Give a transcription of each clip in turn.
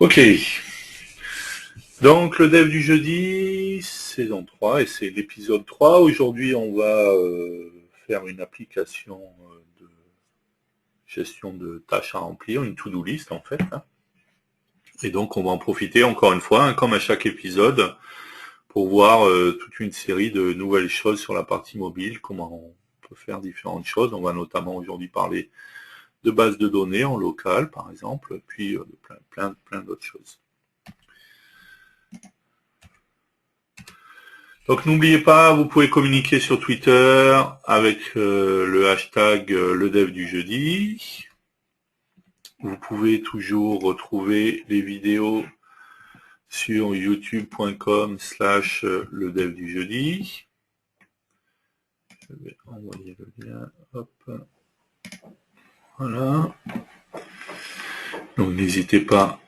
Ok, donc le dev du jeudi, saison 3, et c'est l'épisode 3. Aujourd'hui, on va faire une application de gestion de tâches à remplir, une to-do list en fait. Et donc, on va en profiter encore une fois, comme à chaque épisode, pour voir toute une série de nouvelles choses sur la partie mobile, comment on peut faire différentes choses. On va notamment aujourd'hui parler de bases de données en local, par exemple, puis de plein d'autres choses. Donc n'oubliez pas, vous pouvez communiquer sur Twitter avec le hashtag le dev du jeudi. Vous pouvez toujours retrouver les vidéos sur youtube.com/le dev du jeudi. Je vais envoyer le lien. Hop. Voilà. Donc n'hésitez pas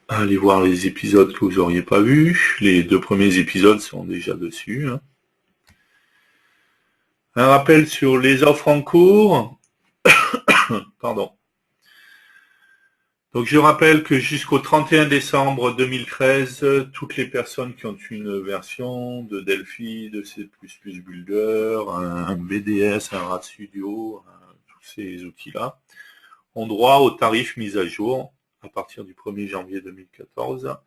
à aller voir les épisodes que vous n'auriez pas vus. Les 2 premiers épisodes sont déjà dessus. Un rappel sur les offres en cours. Pardon. Donc je rappelle que jusqu'au 31 décembre 2013, toutes les personnes qui ont une version de Delphi, de C++ Builder, un BDS, un RADstudio, tous ces outils-là, ont droit aux tarifs mis à jour à partir du 1er janvier 2014.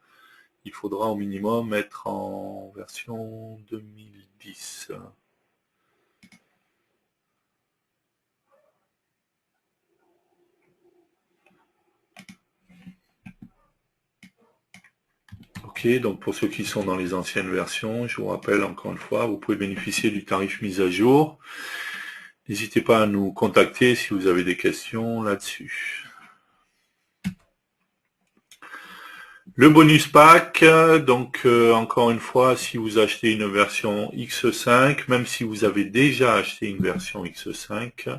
Il faudra au minimum être en version 2010. Ok, donc pour ceux qui sont dans les anciennes versions, je vous rappelle encore une fois, vous pouvez bénéficier du tarif mise à jour. N'hésitez pas à nous contacter si vous avez des questions là-dessus. Le bonus pack, donc encore une fois, si vous achetez une version X5, même si vous avez déjà acheté une version X5,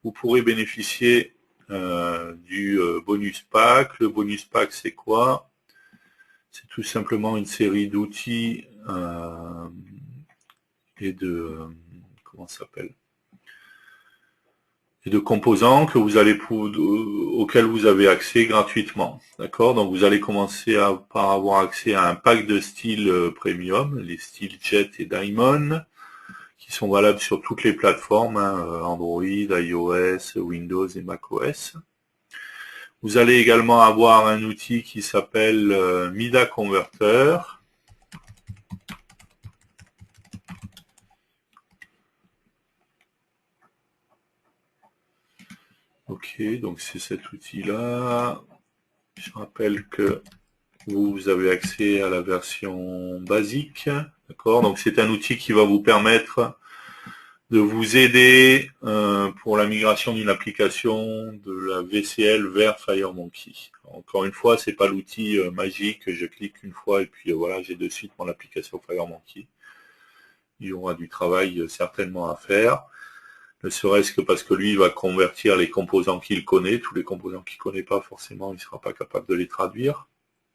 vous pourrez bénéficier du bonus pack. Le bonus pack, c'est quoi? C'est tout simplement une série d'outils et de comment ça s'appelle, et de composants que vous allez auxquels vous avez accès gratuitement. D'accord? Donc vous allez commencer par avoir accès à un pack de styles premium, les styles Jet et Diamond, qui sont valables sur toutes les plateformes, Android, iOS, Windows et macOS. Vous allez également avoir un outil qui s'appelle MIDA Converter. Ok, donc c'est cet outil-là. Je rappelle que vous avez accès à la version basique. D'accord, donc c'est un outil qui va vous permettre de vous aider pour la migration d'une application de la VCL vers FireMonkey. Encore une fois, c'est pas l'outil magique, je clique une fois et puis voilà, j'ai de suite mon application FireMonkey. Il y aura du travail certainement à faire, ne serait-ce que parce que lui, il va convertir les composants qu'il connaît. Tous les composants qu'il ne connaît pas, forcément, il ne sera pas capable de les traduire,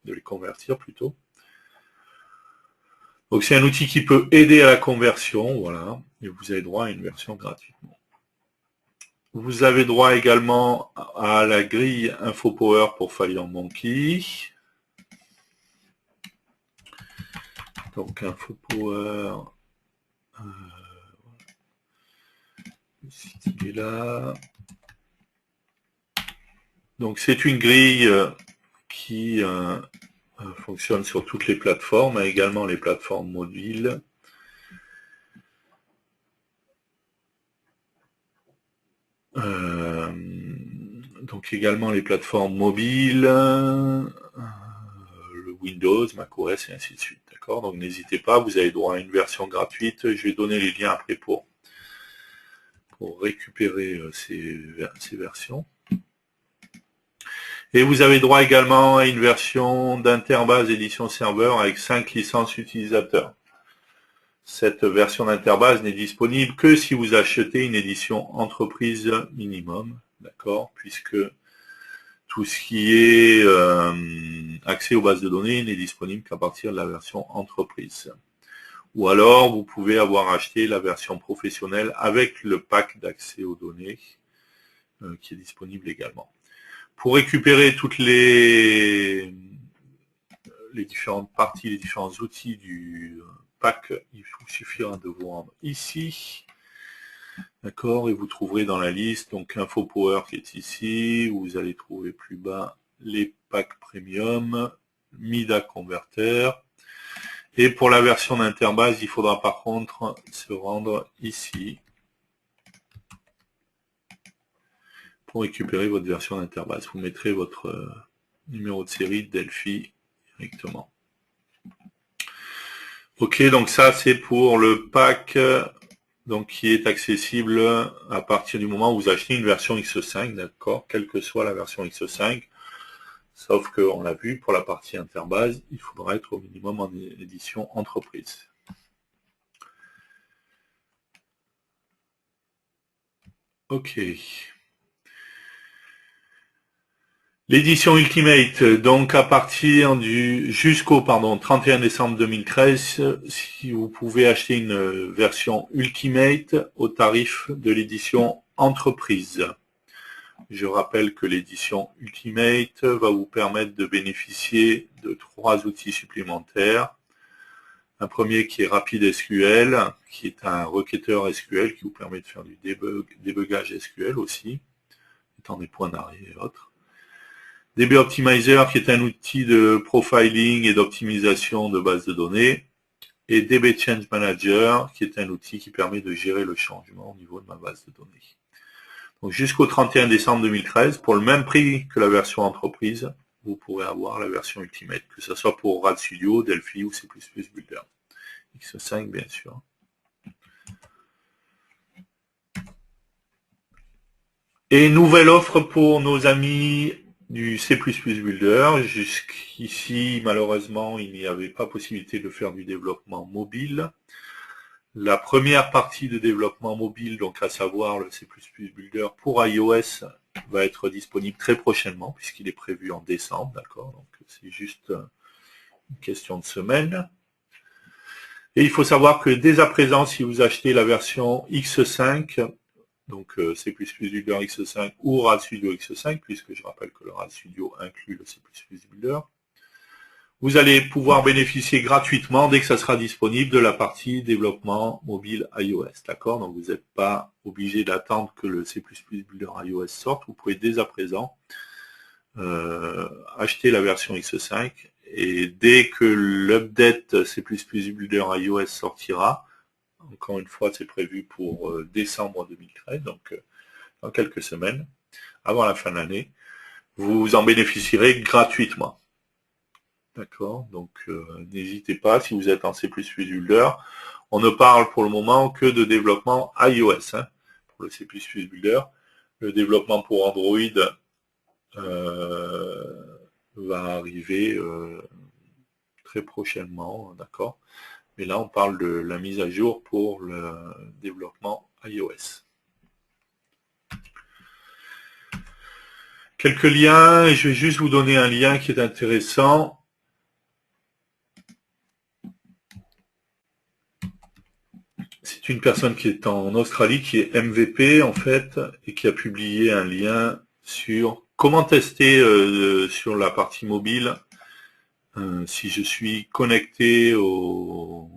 de les convertir plutôt. Donc c'est un outil qui peut aider à la conversion, voilà, et vous avez droit à une version gratuitement. Vous avez droit également à la grille InfoPower pour FireMonkey. Donc InfoPower, il est là. Donc c'est une grille qui fonctionne sur toutes les plateformes, également les plateformes mobiles. Donc également les plateformes mobiles, le Windows, macOS et ainsi de suite. D'accord. Donc n'hésitez pas, vous avez droit à une version gratuite. Je vais donner les liens après pour récupérer ces versions. Et vous avez droit également à une version d'Interbase édition serveur avec 5 licences utilisateurs. Cette version d'Interbase n'est disponible que si vous achetez une édition entreprise minimum, d'accord, puisque tout ce qui est accès aux bases de données n'est disponible qu'à partir de la version entreprise. Ou alors, vous pouvez avoir acheté la version professionnelle avec le pack d'accès aux données, qui est disponible également. Pour récupérer toutes les différentes parties, les différents outils du pack, il vous suffira de vous rendre ici. D'accord, et vous trouverez dans la liste donc InfoPower qui est ici, vous allez trouver plus bas les packs premium, MIDA Converter, et pour la version d'Interbase, il faudra par contre se rendre ici pour récupérer votre version d'Interbase. Vous mettrez votre numéro de série Delphi directement. Ok, donc ça c'est pour le pack donc qui est accessible à partir du moment où vous achetez une version X5, d'accord, quelle que soit la version X5, sauf que on l'a vu, pour la partie Interbase, il faudra être au minimum en édition entreprise. Ok. L'édition Ultimate, donc à partir du jusqu'au 31 décembre 2013, si vous pouvez acheter une version Ultimate au tarif de l'édition entreprise. Je rappelle que l'édition Ultimate va vous permettre de bénéficier de 3 outils supplémentaires. Un premier qui est RapidSQL, qui est un requêteur SQL qui vous permet de faire du débugage SQL aussi, étant des points d'arrêt et autres. DB Optimizer, qui est un outil de profiling et d'optimisation de bases de données. Et DB Change Manager, qui est un outil qui permet de gérer le changement au niveau de ma base de données. Donc jusqu'au 31 décembre 2013, pour le même prix que la version entreprise, vous pourrez avoir la version Ultimate, que ce soit pour RADstudio, Delphi ou C++ Builder. X5 bien sûr. Et nouvelle offre pour nos amis du C++ Builder. Jusqu'ici, malheureusement, il n'y avait pas possibilité de faire du développement mobile. La première partie de développement mobile, donc à savoir le C++ Builder pour iOS, va être disponible très prochainement, puisqu'il est prévu en décembre, d'accord. Donc c'est juste une question de semaine. Et il faut savoir que dès à présent, si vous achetez la version X5, donc C++ Builder X5 ou RADstudio X5, puisque je rappelle que le RADstudio inclut le C++ Builder, vous allez pouvoir bénéficier gratuitement, dès que ça sera disponible, de la partie développement mobile iOS. D'accord? Donc vous n'êtes pas obligé d'attendre que le C++ Builder iOS sorte. Vous pouvez dès à présent acheter la version X5 et dès que l'update C++ Builder iOS sortira, encore une fois c'est prévu pour décembre 2013, donc dans quelques semaines, avant la fin de l'année, vous en bénéficierez gratuitement. D'accord, donc n'hésitez pas, si vous êtes en C++ Builder, on ne parle pour le moment que de développement iOS, hein, pour le C++ Builder. Le développement pour Android va arriver très prochainement, d'accord. Mais là, on parle de la mise à jour pour le développement iOS. Quelques liens, et je vais juste vous donner un lien qui est intéressant. C'est une personne qui est en Australie, qui est MVP en fait, et qui a publié un lien sur comment tester sur la partie mobile si je suis connecté au...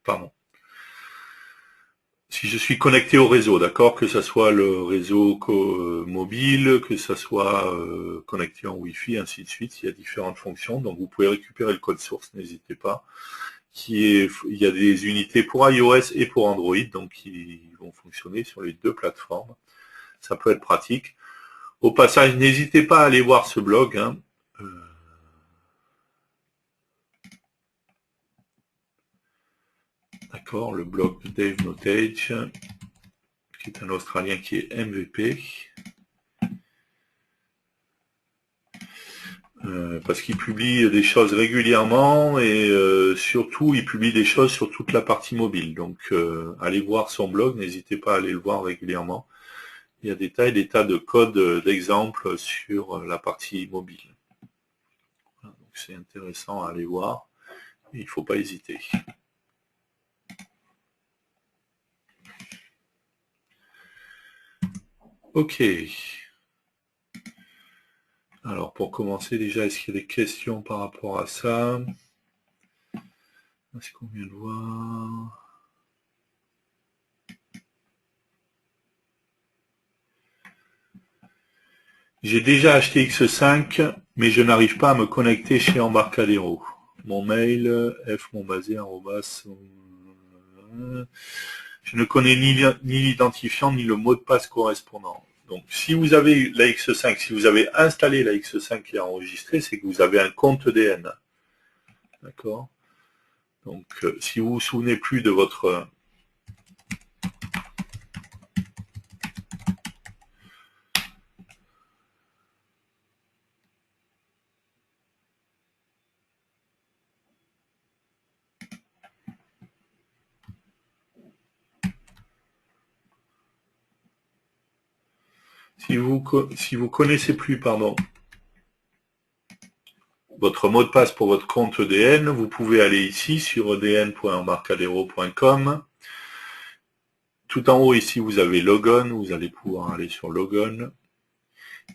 Pardon. Si je suis connecté au réseau, d'accord, que ce soit le réseau mobile, que ce soit connecté en Wi-Fi, ainsi de suite, il y a différentes fonctions, donc vous pouvez récupérer le code source, n'hésitez pas. Il y a des unités pour iOS et pour Android, donc qui vont fonctionner sur les deux plateformes. Ça peut être pratique. Au passage, n'hésitez pas à aller voir ce blog. Hein. D'accord, le blog de Dave Notage, qui est un Australien qui est MVP. Parce qu'il publie des choses régulièrement et surtout il publie des choses sur toute la partie mobile. Donc allez voir son blog, n'hésitez pas à aller le voir régulièrement. Il y a des tas de codes d'exemples sur la partie mobile. Voilà, donc c'est intéressant à aller voir et il ne faut pas hésiter. Ok. Alors, pour commencer, déjà, est-ce qu'il y a des questions par rapport à ça? Est-ce qu'on vient de voir? J'ai déjà acheté X5, mais je n'arrive pas à me connecter chez Embarcadero. Mon mail, fmonbazé, je ne connais ni l'identifiant ni le mot de passe correspondant. Donc, si vous avez la X5, si vous avez installé la X5 qui est enregistrée, c'est que vous avez un compte DN. D'accord? Donc, si vous vous souvenez plus de votre... Si vous connaissez plus, pardon, votre mot de passe pour votre compte EDN, vous pouvez aller ici sur edn.embarcadero.com. Tout en haut ici, vous avez Logon, vous allez pouvoir aller sur Logon.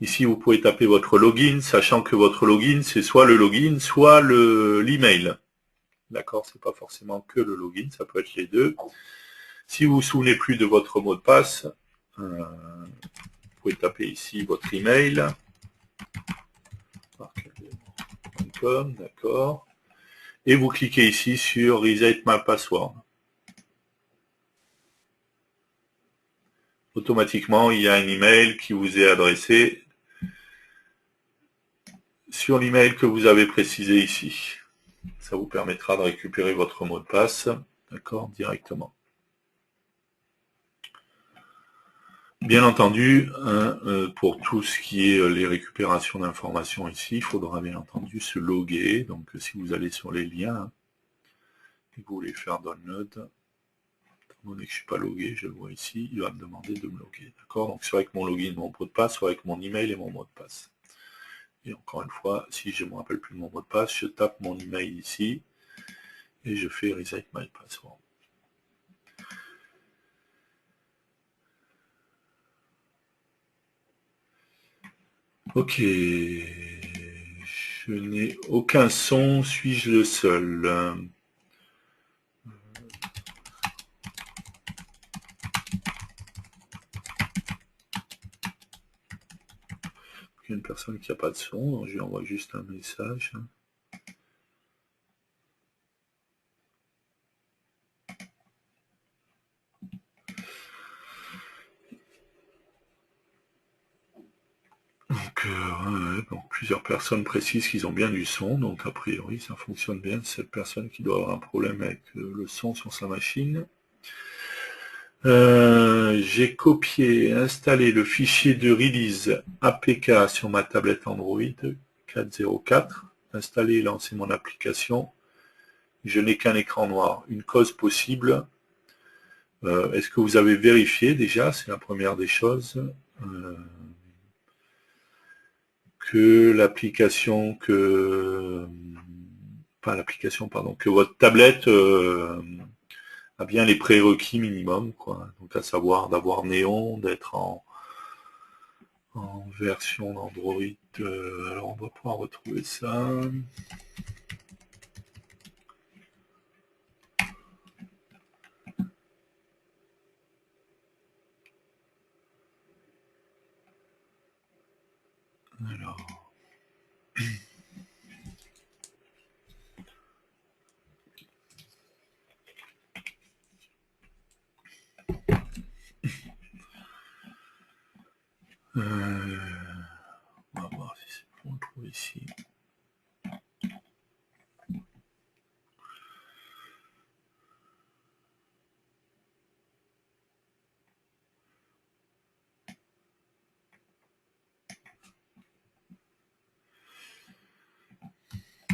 Ici, vous pouvez taper votre login, sachant que votre login, c'est soit le login, soit l'email. D'accord, c'est pas forcément que le login, ça peut être les deux. Si vous vous souvenez plus de votre mot de passe, vous pouvez taper ici votre email. D'accord. Et vous cliquez ici sur Reset My Password. Automatiquement, il y a un email qui vous est adressé sur l'email que vous avez précisé ici. Ça vous permettra de récupérer votre mot de passe, d'accord, directement. Bien entendu, pour tout ce qui est les récupérations d'informations ici, il faudra bien entendu se loguer. Donc, si vous allez sur les liens et que vous voulez faire download, étant donné que je ne suis pas logué, je le vois ici, il va me demander de me loguer. D'accord? Donc, soit avec mon login, mon mot de passe, soit avec mon email et mon mot de passe. Et encore une fois, si je ne me rappelle plus de mon mot de passe, je tape mon email ici et je fais Reset My Password. Ok. Je n'ai aucun son, suis-je le seul? Il y a une personne qui n'a pas de son, donc je lui envoie juste un message. Donc, plusieurs personnes précisent qu'ils ont bien du son, donc a priori ça fonctionne bien. Cette personne qui doit avoir un problème avec le son sur sa machine. J'ai copié et installé le fichier de release APK sur ma tablette Android 4.04. Installé et lancé mon application. Je n'ai qu'un écran noir. Une cause possible. Est-ce que vous avez vérifié déjà, c'est la première des choses, que l'application, que votre tablette a bien les prérequis minimum, quoi. Donc à savoir d'avoir Néon, d'être en version d'Android. Alors on va pouvoir retrouver ça. Alors. On va voir si c'est bon, on le trouve ici.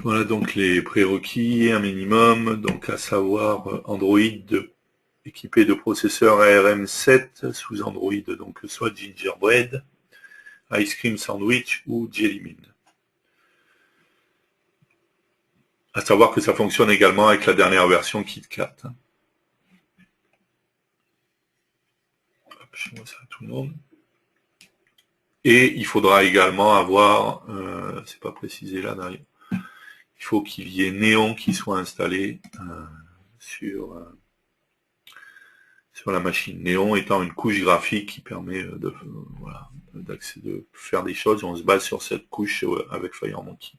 Voilà donc les prérequis, un minimum, donc à savoir Android équipé de processeurs ARM7 sous Android, donc soit Gingerbread, Ice Cream Sandwich ou Jelly Bean. À savoir que ça fonctionne également avec la dernière version KitKat. Hop, je vois ça à tout le monde. Et il faudra également avoir, c'est pas précisé là d'ailleurs, il faut qu'il y ait Néon qui soit installé sur la machine. Néon étant une couche graphique qui permet voilà, de faire des choses. On se base sur cette couche avec FireMonkey.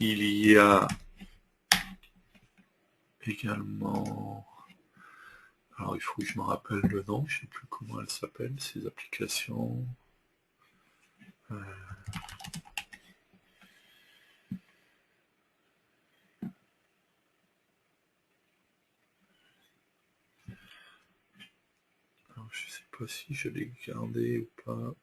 Il y a également... Alors il faut que je me rappelle le nom, je ne sais plus comment elles s'appellent, ces applications. Alors, je ne sais pas si je l'ai gardé ou pas.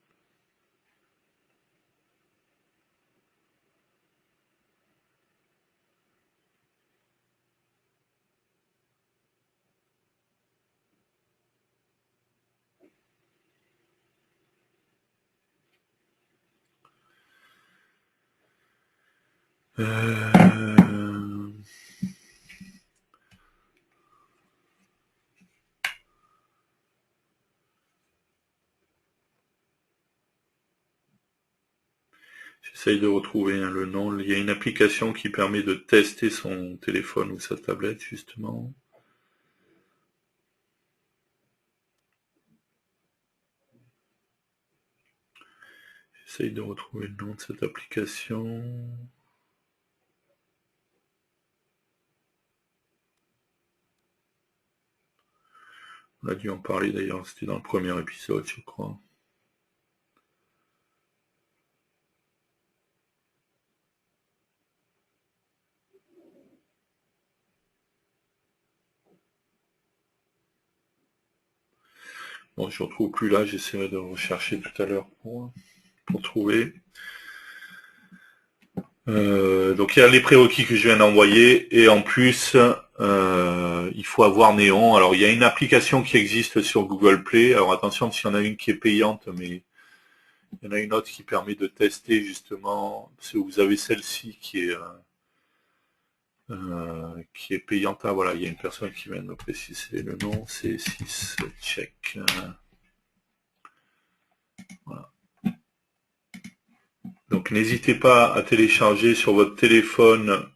J'essaye de retrouver le nom. Il y a une application qui permet de tester son téléphone ou sa tablette, justement. J'essaye de retrouver le nom de cette application. On a dû en parler d'ailleurs, c'était dans le premier épisode, je crois. Bon, je ne retrouve plus là, j'essaierai de rechercher tout à l'heure pour trouver. Donc il y a les prérequis que je viens d'envoyer et en plus il faut avoir Néon. Alors il y a une application qui existe sur Google Play. Alors attention, s'il y en a une qui est payante, mais il y en a une autre qui permet de tester justement. Parce que vous avez celle-ci qui est payante. Ah voilà, il y a une personne qui vient de me préciser le nom, c'est 6check. Voilà. Donc n'hésitez pas à télécharger sur votre téléphone.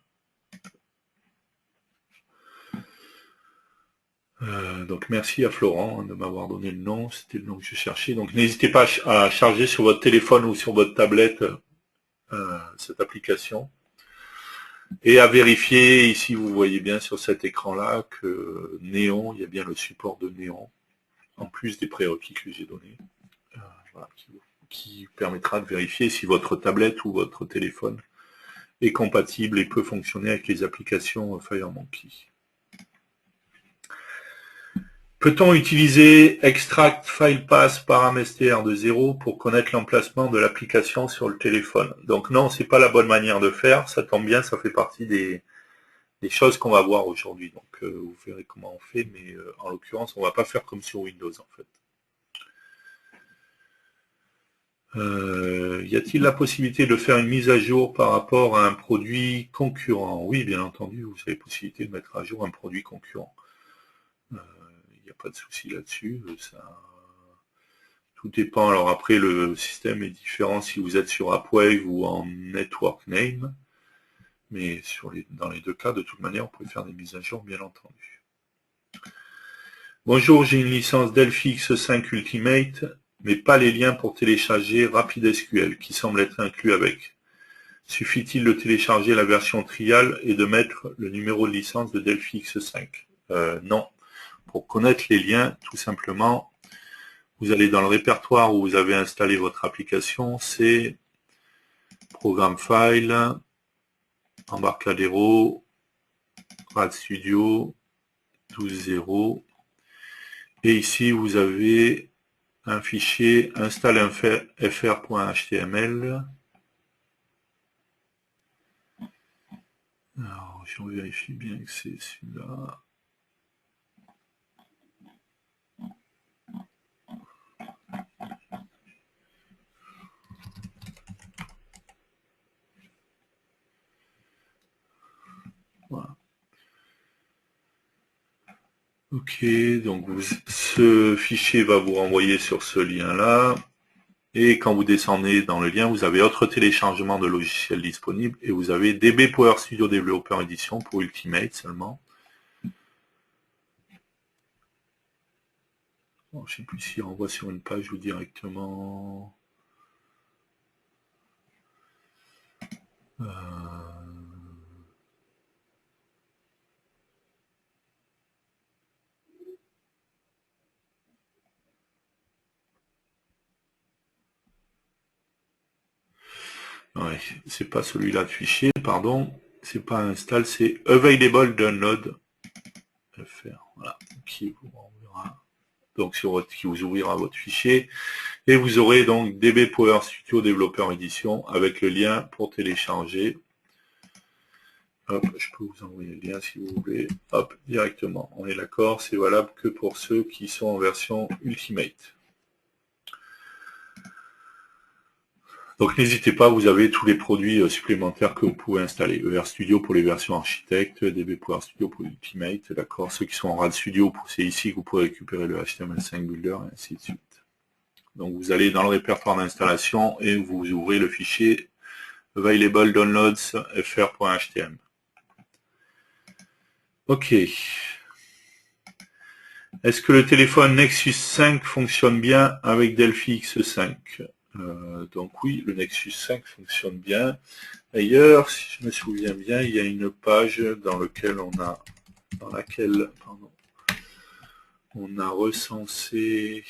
Donc merci à Florent de m'avoir donné le nom, c'était le nom que je cherchais. Donc n'hésitez pas à charger sur votre téléphone ou sur votre tablette cette application. Et à vérifier, ici vous voyez bien sur cet écran-là que Néon, il y a bien le support de Néon, en plus des prérequis que j'ai donnés, voilà, qui permettra de vérifier si votre tablette ou votre téléphone est compatible et peut fonctionner avec les applications FireMonkey. Peut-on utiliser extract file path param.str de 0 pour connaître l'emplacement de l'application sur le téléphone? Donc non, c'est pas la bonne manière de faire. Ça tombe bien, ça fait partie des choses qu'on va voir aujourd'hui. Donc vous verrez comment on fait, mais en l'occurrence, on va pas faire comme sur Windows en fait. Y a-t-il la possibilité de faire une mise à jour par rapport à un produit concurrent? Oui, bien entendu, vous avez la possibilité de mettre à jour un produit concurrent. Il n'y a pas de souci là-dessus. Tout dépend. Alors après, le système est différent si vous êtes sur AppWave ou en Network Name. Mais dans les deux cas, de toute manière, on peut faire des mises à jour, bien entendu. Bonjour, j'ai une licence Delphi X5 Ultimate, mais pas les liens pour télécharger RapidSQL, qui semble être inclus avec. Suffit-il de télécharger la version trial et de mettre le numéro de licence de Delphi X5? Non. Pour connaître les liens, tout simplement, vous allez dans le répertoire où vous avez installé votre application, c'est Programme File, Embarcadero, RAD Studio, 12.0. Et ici, vous avez un fichier install.fr.html. Alors, je vérifie bien que c'est celui-là. Voilà. Ok, donc ce fichier va vous renvoyer sur ce lien-là. Et quand vous descendez dans le lien, vous avez autre téléchargement de logiciels disponibles et vous avez DB Power Studio Developer Edition pour Ultimate seulement. Bon, je ne sais plus s'il renvoie sur une page ou directement. Ouais, c'est pas celui-là de fichier, pardon. C'est pas install, c'est available download. .fr, voilà, qui vous renverra donc sur votre, qui vous ouvrira votre fichier. Et vous aurez donc DB Power Studio Developer Edition avec le lien pour télécharger. Hop, je peux vous envoyer le lien si vous voulez. Hop, directement. On est d'accord, c'est valable que pour ceux qui sont en version Ultimate. Donc n'hésitez pas, vous avez tous les produits supplémentaires que vous pouvez installer. ER Studio pour les versions architectes, DB Power Studio pour Ultimate, d'accord. Ceux qui sont en RAD Studio, c'est ici que vous pourrez récupérer le HTML5 Builder, et ainsi de suite. Donc vous allez dans le répertoire d'installation et vous ouvrez le fichier available downloads fr.htm. Ok. Est-ce que le téléphone Nexus 5 fonctionne bien avec Delphi X5 ? Donc oui, le Nexus 5 fonctionne bien. D'ailleurs, si je me souviens bien, il y a une page dans laquelle on a recensé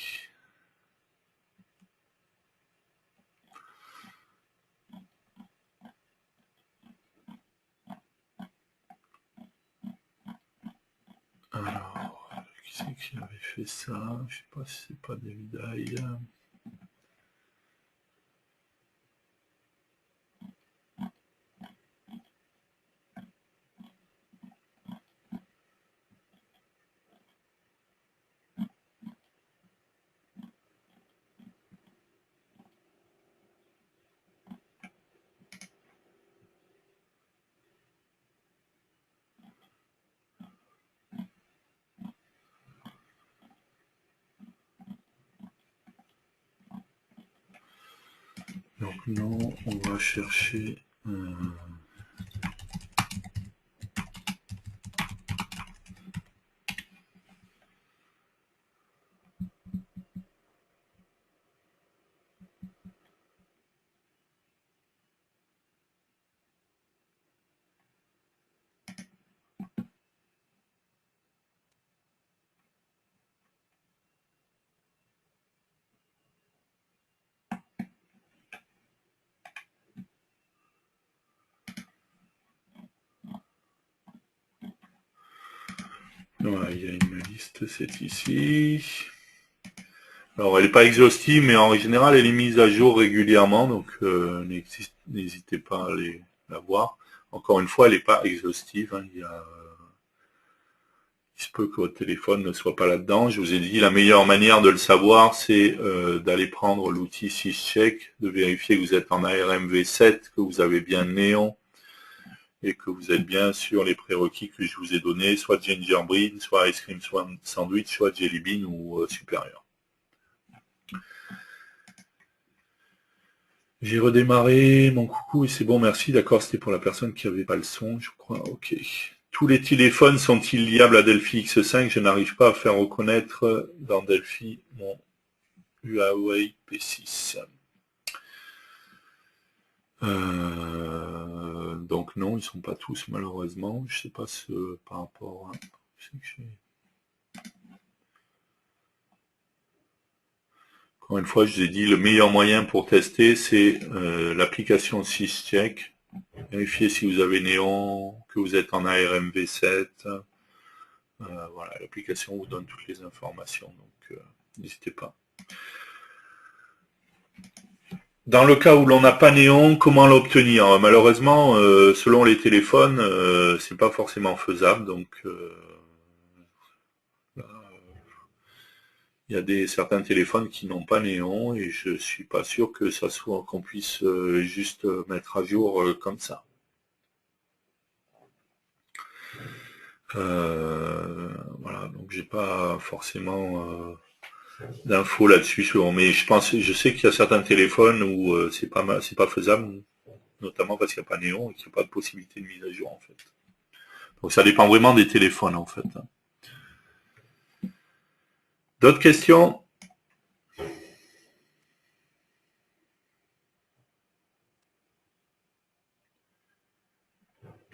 alors, qui c'est qui avait fait ça? Je sais pas si c'est pas David Hay. Donc non, on va chercher. Voilà, il y a une liste, c'est ici. Alors, elle n'est pas exhaustive, mais en général, elle est mise à jour régulièrement, donc n'hésitez pas à la voir. Encore une fois, elle n'est pas exhaustive. Hein, il se peut que votre téléphone ne soit pas là-dedans. Je vous ai dit, la meilleure manière de le savoir, c'est d'aller prendre l'outil SysCheck, de vérifier que vous êtes en ARM V7, que vous avez bien Néon, et que vous êtes bien sur les prérequis que je vous ai donnés, soit Gingerbread, soit Ice Cream Sandwich, soit Jelly Bean ou supérieur. J'ai redémarré mon coucou et c'est bon, merci. D'accord, c'était pour la personne qui n'avait pas le son, je crois. Ok. Tous les téléphones sont-ils liables à Delphi X5? Je n'arrive pas à faire reconnaître dans Delphi mon Huawei P6. Donc non, ils ne sont pas tous malheureusement. Je ne sais pas ce par rapport à... Encore une fois, je vous ai dit, le meilleur moyen pour tester, c'est l'application SysCheck. Vérifiez si vous avez Néon, que vous êtes en ARM V7. Voilà, l'application vous donne toutes les informations, donc n'hésitez pas. Dans le cas où l'on n'a pas Néon, comment l'obtenir? Malheureusement, selon les téléphones, c'est pas forcément faisable, donc il y a certains téléphones qui n'ont pas Néon et je suis pas sûr que ça soit qu'on puisse juste mettre à jour comme ça. Voilà, donc j'ai pas forcément d'infos là-dessus, mais je sais qu'il y a certains téléphones où c'est pas faisable, notamment parce qu'il n'y a pas néon et qu'il n'y a pas de possibilité de mise à jour en fait. Donc ça dépend vraiment des téléphones en fait. D'autres questions?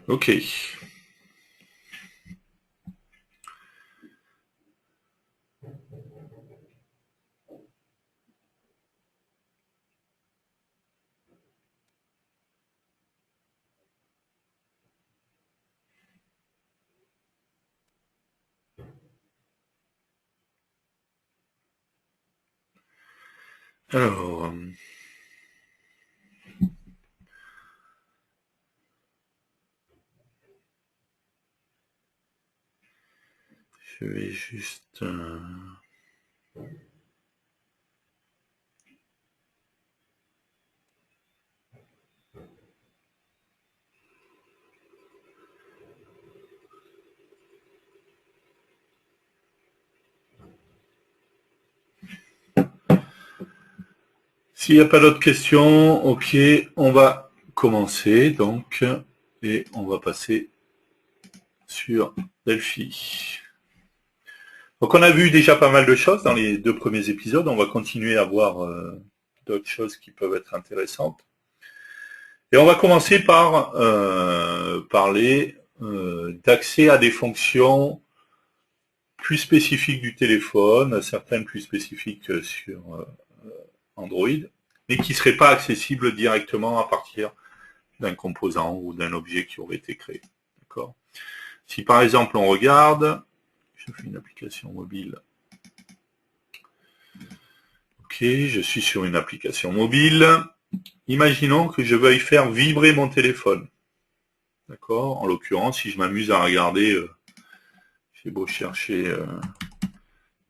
Ok. Alors, je vais juste... S'il n'y a pas d'autres questions, ok, on va commencer donc, et on va passer sur Delphi. Donc on a vu déjà pas mal de choses dans les 2 premiers épisodes, on va continuer à voir d'autres choses qui peuvent être intéressantes. Et on va commencer par parler d'accès à des fonctions plus spécifiques du téléphone, certaines plus spécifiques sur Android, mais qui ne seraient pas accessibles directement à partir d'un composant ou d'un objet qui aurait été créé. D'accord ? Si par exemple on regarde, je fais une application mobile. Ok, je suis sur une application mobile. Imaginons que je veuille faire vibrer mon téléphone. D'accord ? En l'occurrence, si je m'amuse à regarder, j'ai beau chercher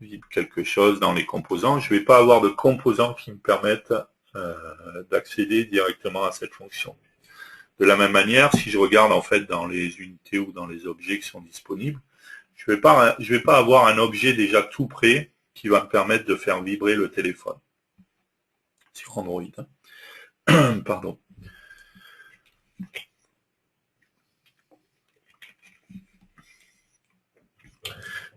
vibre quelque chose dans les composants, je ne vais pas avoir de composants qui me permettent d'accéder directement à cette fonction. De la même manière, si je regarde en fait dans les unités ou dans les objets qui sont disponibles, je vais pas avoir un objet déjà tout prêt qui va me permettre de faire vibrer le téléphone sur Android. Pardon.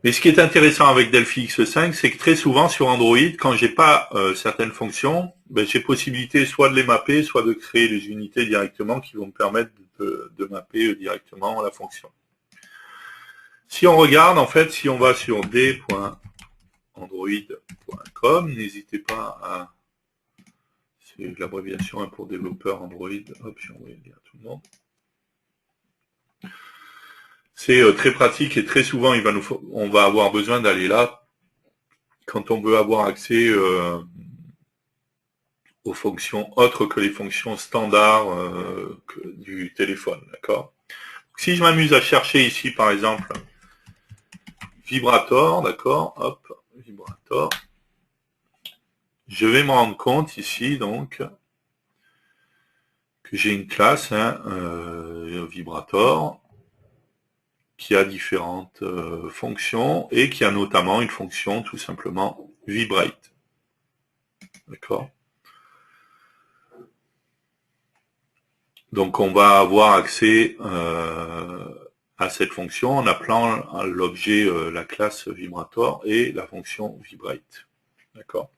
Mais ce qui est intéressant avec Delphi X5, c'est que très souvent sur Android, quand j'ai pas certaines fonctions, j'ai possibilité soit de les mapper, soit de créer des unités directement qui vont me permettre de mapper directement la fonction. Si on regarde, en fait, si on va sur d.android.com, n'hésitez pas à... C'est l'abréviation pour développeur Android. Hop, j'ai envoyé le lien à tout le monde. C'est très pratique et très souvent, on va avoir besoin d'aller là quand on veut avoir accès aux fonctions autres que les fonctions standards du téléphone. D'accord ? Si je m'amuse à chercher ici, par exemple, vibrator, d'accord, hop, vibrator, je vais me rendre compte ici, donc, que j'ai une classe, vibrator, qui a différentes fonctions et qui a notamment une fonction tout simplement vibrate. D'accord ? Donc on va avoir accès à cette fonction en appelant l'objet, la classe vibrator et la fonction vibrate. D'accord ?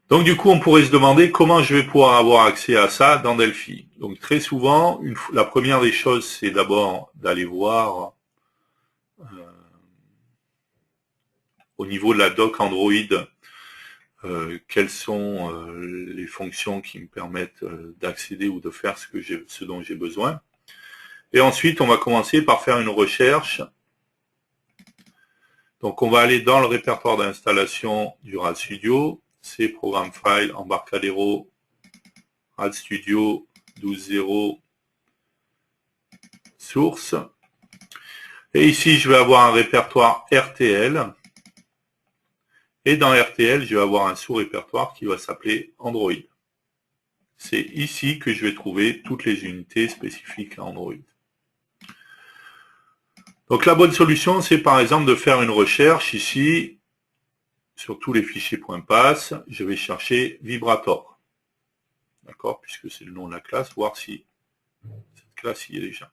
Donc du coup, on pourrait se demander comment je vais pouvoir avoir accès à ça dans Delphi. Donc très souvent, la première des choses, c'est d'abord d'aller voir au niveau de la doc Android quelles sont les fonctions qui me permettent d'accéder ou de faire ce dont j'ai besoin. Et ensuite, on va commencer par faire une recherche. Donc on va aller dans le répertoire d'installation du RAD Studio, c'est Programme File, Embarcadero, RAD Studio 12.0, Source. Et ici, je vais avoir un répertoire RTL. Et dans RTL, je vais avoir un sous-répertoire qui va s'appeler Android. C'est ici que je vais trouver toutes les unités spécifiques à Android. Donc la bonne solution, c'est par exemple de faire une recherche ici, sur tous les fichiers .pass, je vais chercher Vibrator. D'accord, puisque c'est le nom de la classe, voir si cette classe y est déjà.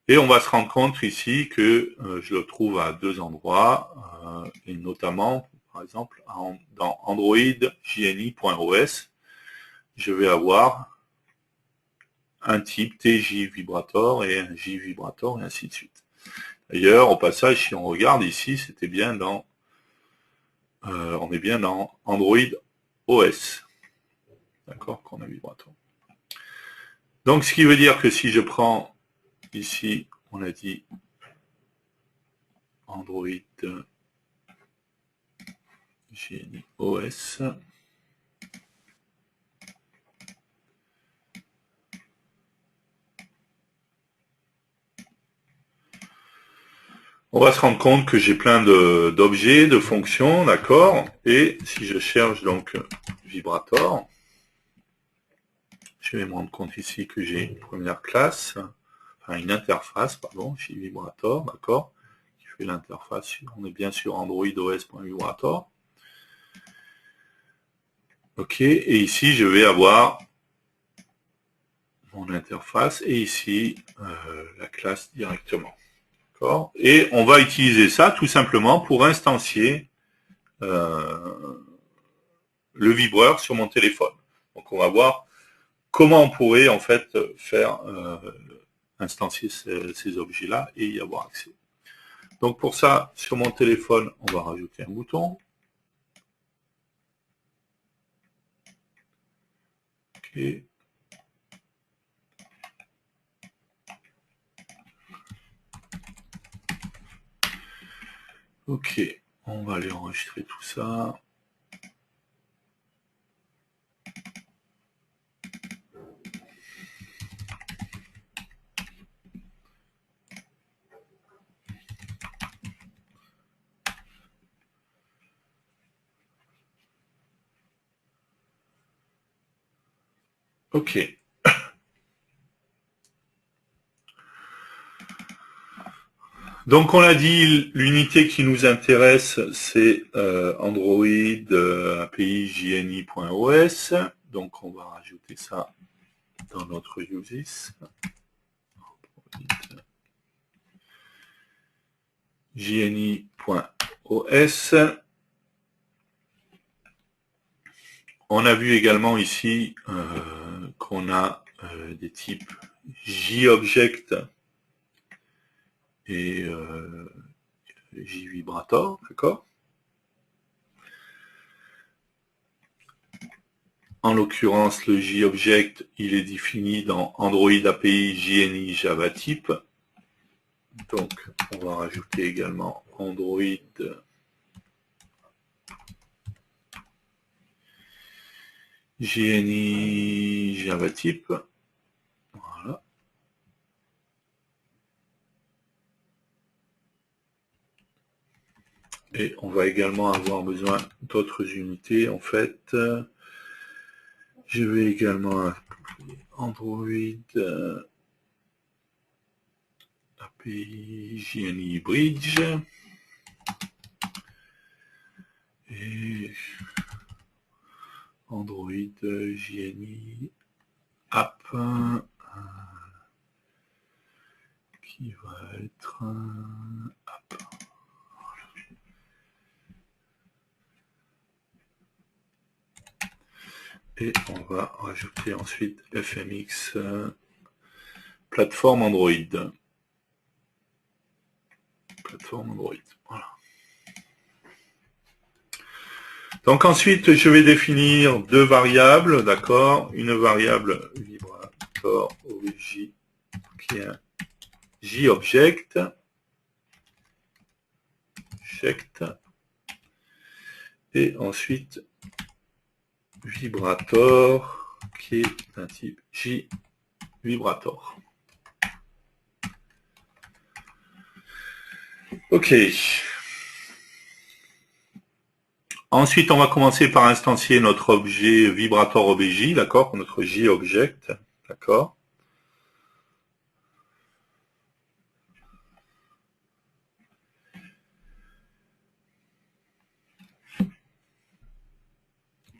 Et on va se rendre compte ici que je le trouve à deux endroits, et notamment, par exemple, dans Android jni.os, je vais avoir un type TJ Vibrator et un J Vibrator, et ainsi de suite. D'ailleurs, au passage, si on regarde ici, c'était bien dans, on est bien dans Android OS, d'accord, qu'on a Vibrator. Donc, ce qui veut dire que si je prends ici, on a dit Android JNI OS. On va se rendre compte que j'ai plein d'objets, de fonctions, d'accord. Et si je cherche donc Vibrator, je vais me rendre compte ici que j'ai une première classe, enfin une interface, pardon, chez Vibrator, d'accord, qui fait l'interface. On est bien sur Android OS.Vibrator. Ok, et ici je vais avoir mon interface et ici la classe directement. Et on va utiliser ça tout simplement pour instancier le vibreur sur mon téléphone. Donc on va voir comment on pourrait en fait faire instancier ces objets-là et y avoir accès. Donc pour ça, sur mon téléphone, on va rajouter un bouton. Ok. Ok, on va aller enregistrer tout ça. Ok. Donc on a dit, l'unité qui nous intéresse, c'est Android API jni.os. Donc on va rajouter ça dans notre usis. jni.os. On a vu également ici qu'on a des types JObject et JVibrator, d'accord. En l'occurrence, le JObject, il est défini dans Android API JNI Java Type. Donc, on va rajouter également Android JNI Java Type. Voilà. Et on va également avoir besoin d'autres unités. En fait, je vais également appeler Android API JNI Bridge. Et Android JNI App qui va être App. Et on va rajouter ensuite FMX plateforme Android. Plateforme Android, voilà. Donc ensuite, je vais définir deux variables, d'accord. Une variable Vibrator OBJ qui est un JObject. Et ensuite, Vibrator qui est d'un type JVibrator. Ok. Ensuite, on va commencer par instancier notre objet Vibrator OBJ, d'accord, notre JObject, d'accord.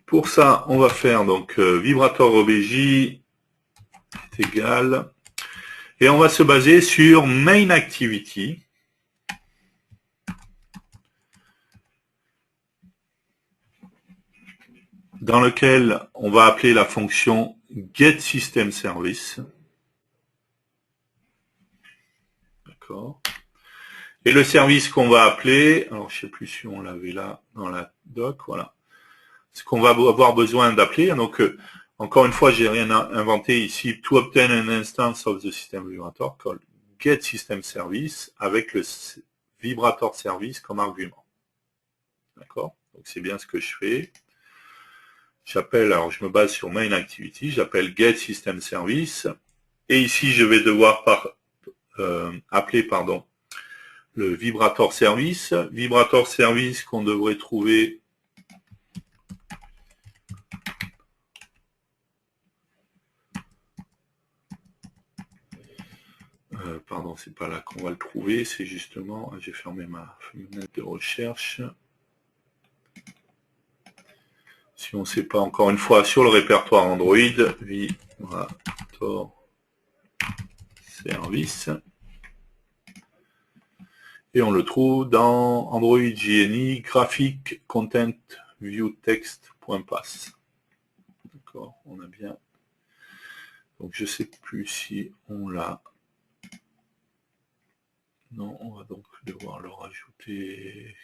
Pour ça, on va faire donc vibrator obj est égal, et on va se baser sur main activity. Dans lequel on va appeler la fonction getSystemService. D'accord. Et le service qu'on va appeler, alors je sais plus si on l'avait là dans la doc, voilà. Ce qu'on va avoir besoin d'appeler, donc encore une fois, j'ai rien inventé ici, to obtain an instance of the system vibrator called getSystemService avec le vibrator service comme argument. D'accord. Donc c'est bien ce que je fais. J'appelle, alors je me base sur main activity, j'appelle getSystemService, et ici je vais devoir appeler le vibrator service qu'on devrait trouver pardon, c'est pas là qu'on va le trouver, c'est justement, j'ai fermé ma fenêtre de recherche. Si on ne sait pas, encore une fois, sur le répertoire Android, vibrator service. Et on le trouve dans Android JNI graphic content view text.pass. D'accord, on a bien. Donc je sais plus si on l'a. Non, on va donc devoir le rajouter.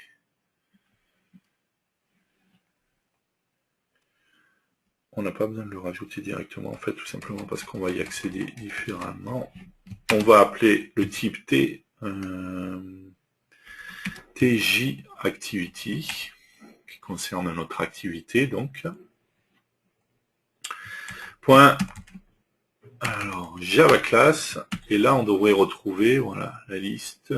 On n'a pas besoin de le rajouter directement, en fait, tout simplement parce qu'on va y accéder différemment. On va appeler le type T, TJ Activity, qui concerne notre activité, donc. Point, alors, Java Class, et là, on devrait retrouver, voilà, la liste,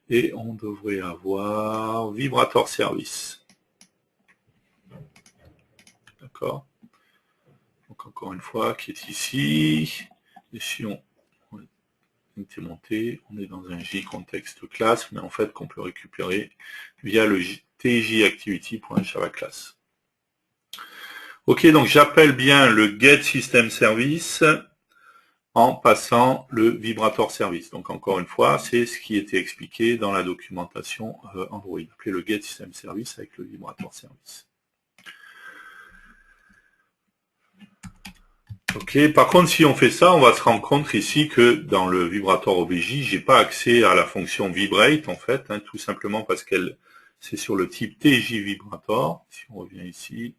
et on devrait avoir Vibrator Service. D'accord. Donc encore une fois, qui est ici. Et si on était monté, on est dans un J contexte class, mais en fait qu'on peut récupérer via le tjactivity.javaclass. Ok, donc j'appelle bien le getSystemService en passant le vibrator service. Donc encore une fois, c'est ce qui était expliqué dans la documentation Android. Appeler le getSystemService avec le vibrator service. Ok, par contre, si on fait ça, on va se rendre compte ici que dans le vibrator obj, j'ai pas accès à la fonction vibrate, en fait, tout simplement parce qu'elle, c'est sur le type TJ vibrator. Si on revient ici.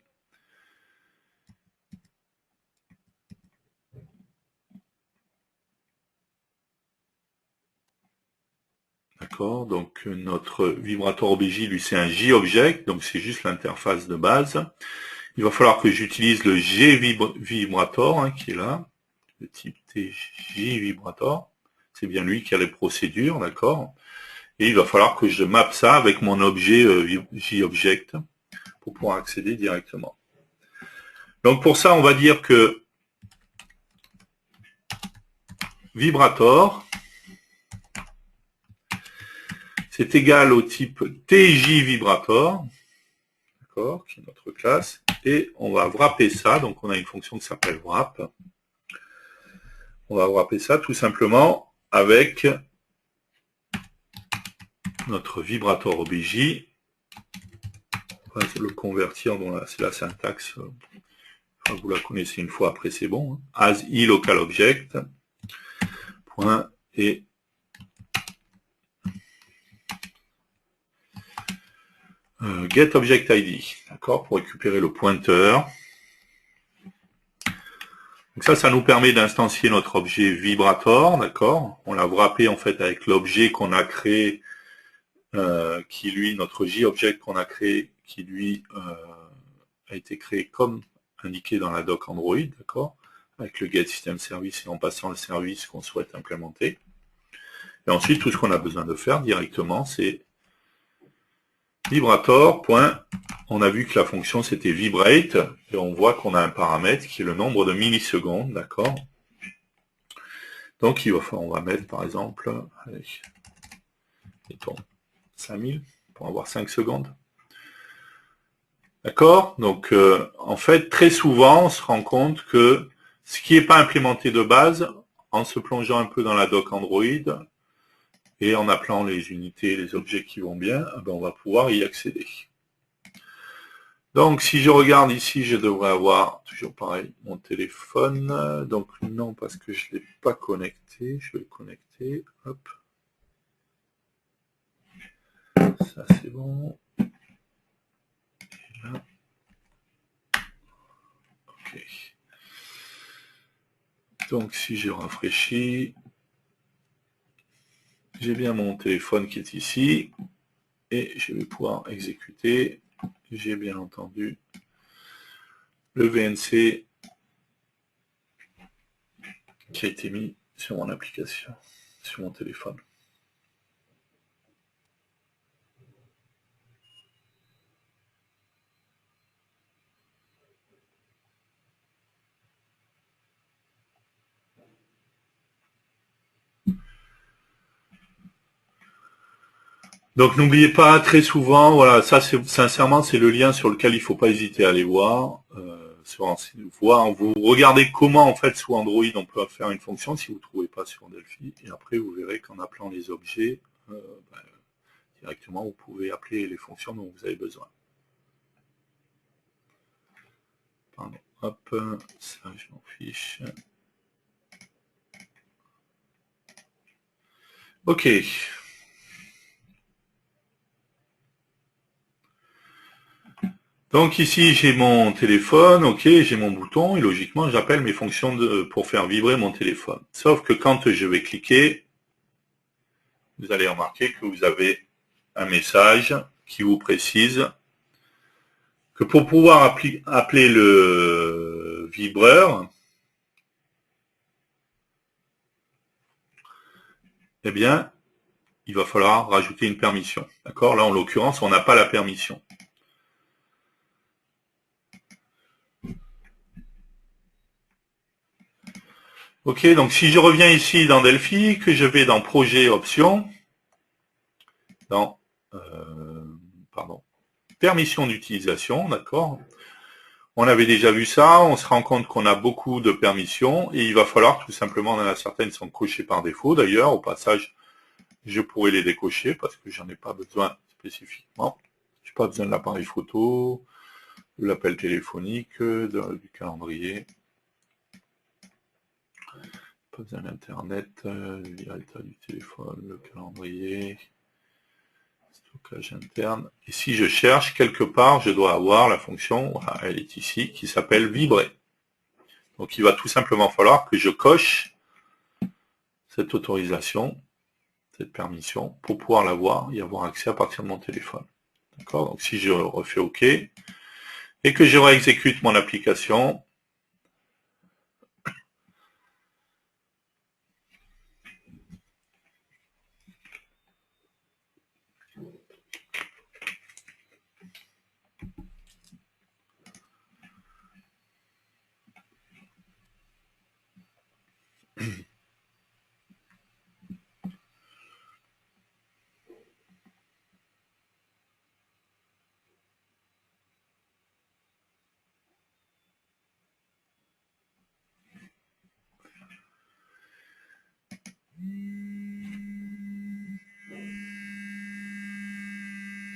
D'accord, donc notre vibrator obj, lui, c'est un JObject, donc c'est juste l'interface de base. Il va falloir que j'utilise le GVibrator, qui est là, le type TJ vibrator. C'est bien lui qui a les procédures, d'accord. Et il va falloir que je mappe ça avec mon objet JObject pour pouvoir accéder directement. Donc pour ça, on va dire que vibrator, c'est égal au type TJ vibrator, d'accord, qui est notre classe, et on va wrapper ça, donc on a une fonction qui s'appelle wrap. On va wrapper ça tout simplement avec notre vibrator obj. On va le convertir, c'est la syntaxe, vous la connaissez une fois, après c'est bon. As i local object, point, et get object ID, d'accord, pour récupérer le pointeur. Donc ça nous permet d'instancier notre objet vibrator, d'accord. On l'a wrappé en fait avec l'objet qu'on a créé, qui lui, notre JObject qu'on a créé, qui lui a été créé comme indiqué dans la doc Android, d'accord, avec le getSystemService et en passant le service qu'on souhaite implémenter. Et ensuite, tout ce qu'on a besoin de faire directement, c'est vibrator. On a vu que la fonction c'était vibrate, et on voit qu'on a un paramètre qui est le nombre de millisecondes, d'accord. Donc on va mettre par exemple, allez, mettons 5000 pour avoir 5 secondes. D'accord? Donc, en fait, très souvent, on se rend compte que ce qui n'est pas implémenté de base, en se plongeant un peu dans la doc Android et en appelant les unités, les objets qui vont bien, ben, on va pouvoir y accéder. Donc, si je regarde ici, je devrais avoir, toujours pareil, mon téléphone. Donc, non, parce que je ne l'ai pas connecté. Je vais le connecter. Hop. Ça, c'est bon. Et là. OK. Donc, si je rafraîchis, j'ai bien mon téléphone qui est ici. Et je vais pouvoir exécuter. J'ai bien entendu le VNC qui a été mis sur mon application, sur mon téléphone. Donc n'oubliez pas, très souvent, voilà, ça c'est sincèrement c'est le lien sur lequel il ne faut pas hésiter à aller voir, voir, vous regardez comment en fait sous Android on peut faire une fonction si vous ne trouvez pas sur Delphi, et après vous verrez qu'en appelant les objets, ben, directement vous pouvez appeler les fonctions dont vous avez besoin. Pardon, hop, ça je m'en fiche. Ok. Donc ici j'ai mon téléphone, ok, j'ai mon bouton et logiquement j'appelle mes fonctions pour faire vibrer mon téléphone. Sauf que quand je vais cliquer, vous allez remarquer que vous avez un message qui vous précise que pour pouvoir appeler le vibreur, eh bien, il va falloir rajouter une permission. D'accord? Là, en l'occurrence, on n'a pas la permission. Ok, donc si je reviens ici dans Delphi, que je vais dans Projet Options, dans pardon, permission d'utilisation, d'accord? On avait déjà vu ça, on se rend compte qu'on a beaucoup de permissions et il va falloir tout simplement, il y en a certaines qui sont cochées par défaut d'ailleurs, au passage, je pourrais les décocher parce que j'en ai pas besoin spécifiquement. Je n'ai pas besoin de l'appareil photo, de l'appel téléphonique, du calendrier. Pas besoin d'internet, l'état du téléphone, le calendrier, stockage interne. Et si je cherche quelque part, je dois avoir la fonction, voilà, elle est ici, qui s'appelle vibrer. Donc il va tout simplement falloir que je coche cette autorisation, cette permission, pour pouvoir l'avoir et avoir accès à partir de mon téléphone. D'accord? Donc si je refais OK, et que je réexécute mon application,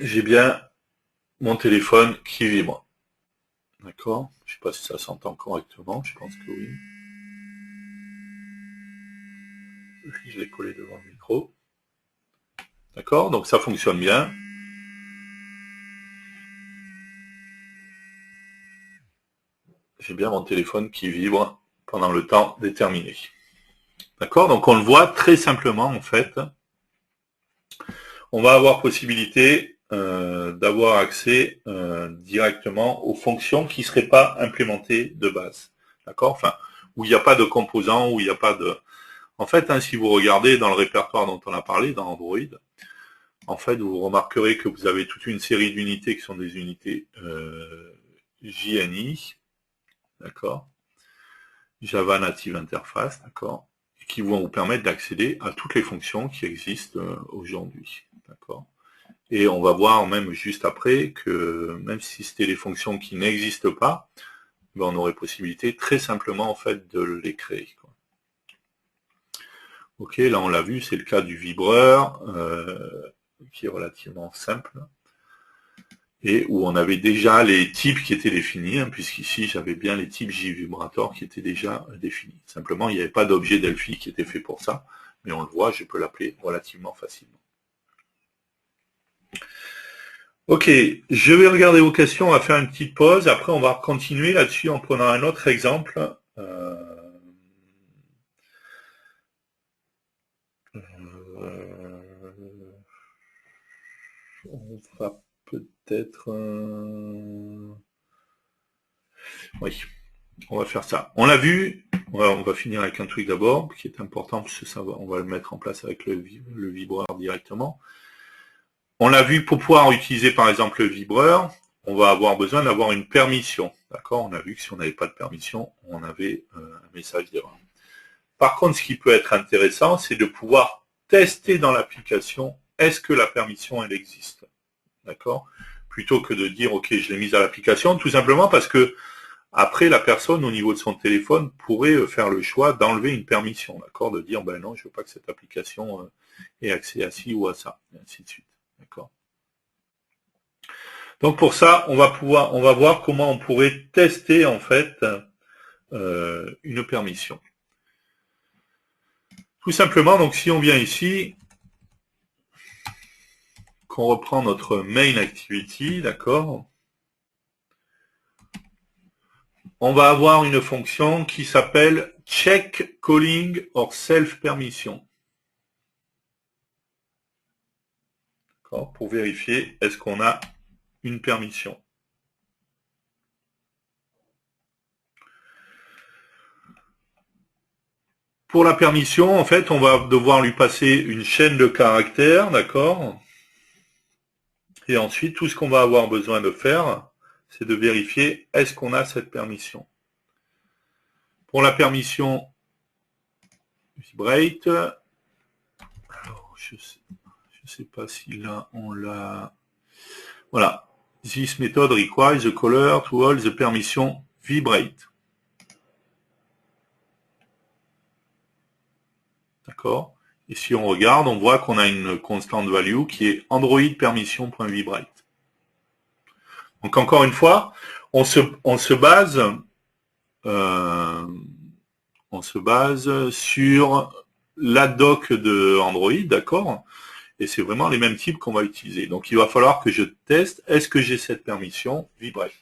j'ai bien mon téléphone qui vibre. D'accord? Je ne sais pas si ça s'entend correctement, je pense que oui. Je l'ai collé devant le micro. D'accord? Donc ça fonctionne bien. J'ai bien mon téléphone qui vibre pendant le temps déterminé. D'accord? Donc on le voit très simplement en fait. On va avoir possibilité d'avoir accès directement aux fonctions qui ne seraient pas implémentées de base. D'accord? Enfin, où il n'y a pas de composants, où il n'y a pas de... En fait, hein, si vous regardez dans le répertoire dont on a parlé, dans Android, en fait, vous remarquerez que vous avez toute une série d'unités qui sont des unités JNI, d'accord, Java Native Interface, d'accord, qui vont vous permettre d'accéder à toutes les fonctions qui existent aujourd'hui, d'accord. Et on va voir même juste après que même si c'était des fonctions qui n'existent pas, ben on aurait possibilité très simplement en fait de les créer, quoi. Ok, là on l'a vu, c'est le cas du vibreur, qui est relativement simple, et où on avait déjà les types qui étaient définis, hein, puisqu'ici j'avais bien les types JVibrator qui étaient déjà définis. Simplement, il n'y avait pas d'objet Delphi qui était fait pour ça, mais on le voit, je peux l'appeler relativement facilement. Ok, je vais regarder vos questions, on va faire une petite pause, après on va continuer là-dessus en prenant un autre exemple. On va peut-être... Oui, on va faire ça. On l'a vu, on va finir avec un truc d'abord, qui est important, parce que ça va, on va le mettre en place avec le vibreur directement. On l'a vu, pour pouvoir utiliser par exemple le vibreur, on va avoir besoin d'avoir une permission. D'accord? On a vu que si on n'avait pas de permission, on avait un message d'erreur. Par contre, ce qui peut être intéressant, c'est de pouvoir tester dans l'application, est-ce que la permission, elle existe? D'accord? Plutôt que de dire, ok, je l'ai mise à l'application, tout simplement parce que après, la personne, au niveau de son téléphone, pourrait faire le choix d'enlever une permission, d'accord? De dire, ben non, je veux pas que cette application ait accès à ci ou à ça, et ainsi de suite, d'accord? Donc pour ça, on va voir comment on pourrait tester en fait une permission. Tout simplement, donc si on vient ici, qu'on reprend notre main activity, d'accord, on va avoir une fonction qui s'appelle check calling or self permission. D'accord, pour vérifier est-ce qu'on a une permission. Pour la permission, en fait, on va devoir lui passer une chaîne de caractères, d'accord? Et ensuite, tout ce qu'on va avoir besoin de faire, c'est de vérifier est-ce qu'on a cette permission. Pour la permission vibrate, alors je sais pas si là on l'a. Voilà. This method requires the caller to hold the permission vibrate. D'accord? Et si on regarde, on voit qu'on a une constant value qui est Android permission.vibrate. Donc encore une fois, on se base sur la doc de Android, d'accord? Et c'est vraiment les mêmes types qu'on va utiliser. Donc il va falloir que je teste, est-ce que j'ai cette permission vibrate?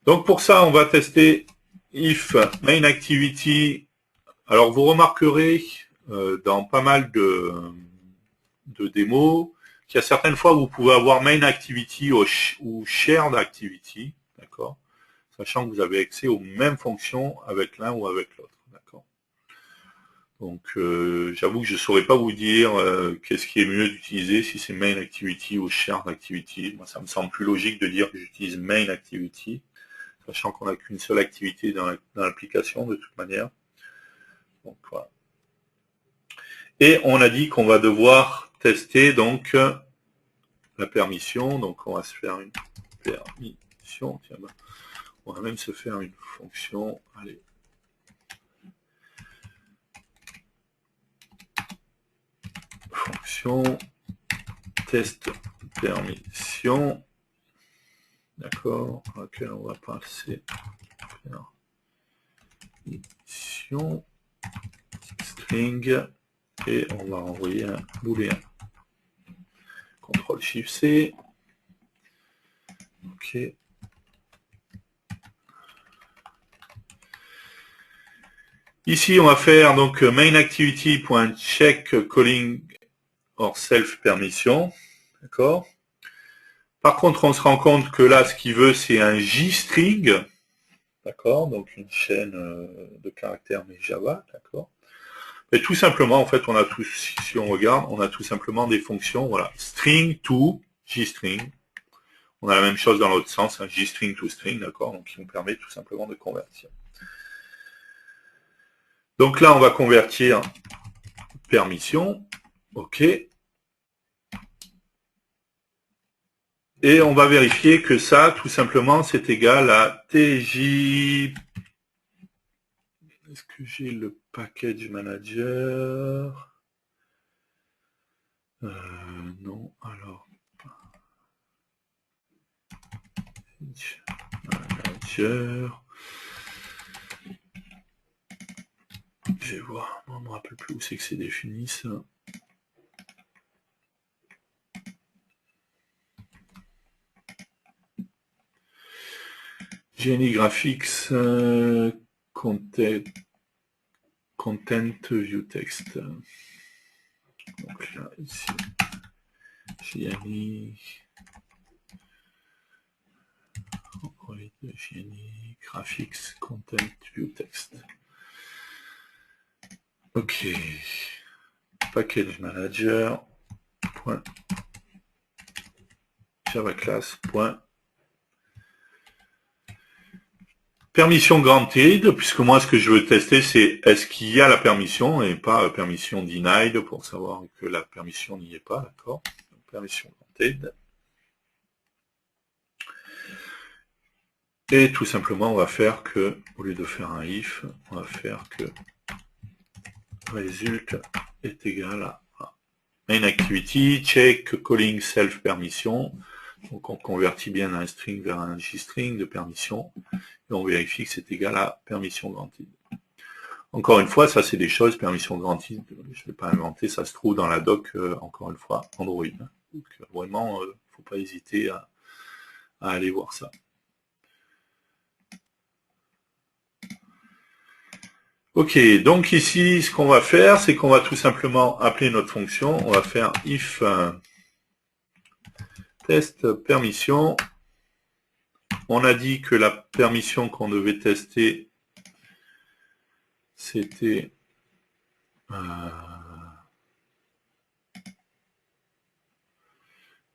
Donc pour ça, on va tester if main activity. Alors vous remarquerez dans pas mal de démos qu'il y a certaines fois où vous pouvez avoir main activity ou shared activity, d'accord, sachant que vous avez accès aux mêmes fonctions avec l'un ou avec l'autre, d'accord. Donc j'avoue que je ne saurais pas vous dire qu'est-ce qui est mieux d'utiliser, si c'est main activity ou shared activity. Moi, ça me semble plus logique de dire que j'utilise main activity, sachant qu'on n'a qu'une seule activité dans l'application de toute manière. Donc voilà. Et on a dit qu'on va devoir tester donc la permission. Donc on va se faire une permission. Tiens, ben, on va même se faire une fonction. Allez. Fonction test permission. D'accord. Ok, on va passer permission string et on va envoyer un booléen. CTRL SHIFT C. Ok. Ici, on va faire donc main activity.check calling or self permission. D'accord. Par contre, on se rend compte que là, ce qu'il veut, c'est un J-string. D'accord. Donc une chaîne de caractères mais Java. D'accord. Et tout simplement, en fait, on a tout, si on regarde, on a tout simplement des fonctions, voilà, string to J-string. On a la même chose dans l'autre sens, un J-string to string, d'accord, donc qui nous permet tout simplement de convertir. Donc là, on va convertir permission, ok. Et on va vérifier que ça, tout simplement, c'est égal à TJ. Est-ce que j'ai le package manager? Non, alors. Manager. Je vais voir, on ne me rappelle plus où c'est que c'est défini ça. GNI Graphics, content View Text. Donc là, ici, GNI Graphics, Content View Text. Ok. Package Manager. Point. Java Class. Point. Permission granted, puisque moi ce que je veux tester c'est est-ce qu'il y a la permission et pas permission denied pour savoir que la permission n'y est pas, d'accord? Permission granted. Et tout simplement on va faire que, au lieu de faire un if, on va faire que result est égal à main activity, check calling self permission. Donc on convertit bien un string vers un J-string de permission et on vérifie que c'est égal à permission granted. Encore une fois, ça c'est des choses, permission granted, je ne vais pas inventer, ça se trouve dans la doc, encore une fois, Android. Donc vraiment, il ne faut pas hésiter à aller voir ça. Ok, donc ici, ce qu'on va faire, c'est qu'on va tout simplement appeler notre fonction, on va faire if test permission. On a dit que la permission qu'on devait tester, c'était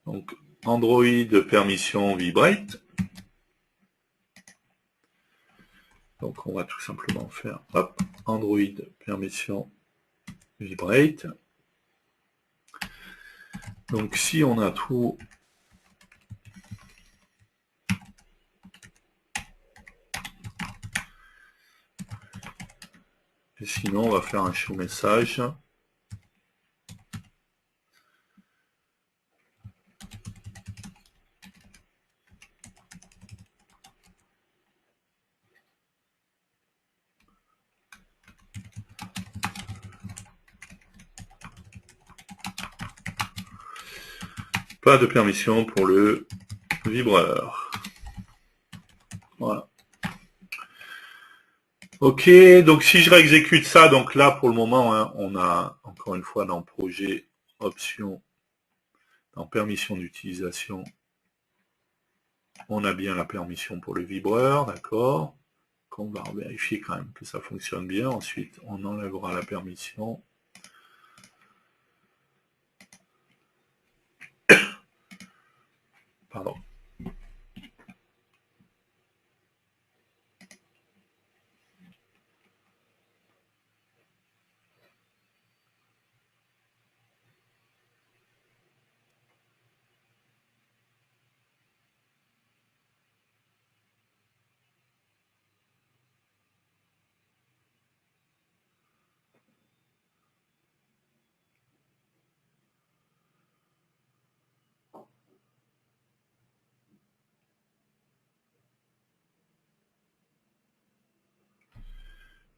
donc Android permission vibrate. Donc on va tout simplement faire hop, Android permission vibrate. Donc si on a tout et sinon on va faire un show message. Pas de permission pour le vibreur. Voilà. Ok, donc si je réexécute ça, donc là pour le moment, hein, on a encore une fois dans projet option, dans permission d'utilisation, on a bien la permission pour le vibreur, d'accord. On va vérifier quand même que ça fonctionne bien. Ensuite, on enlèvera la permission. Pardon.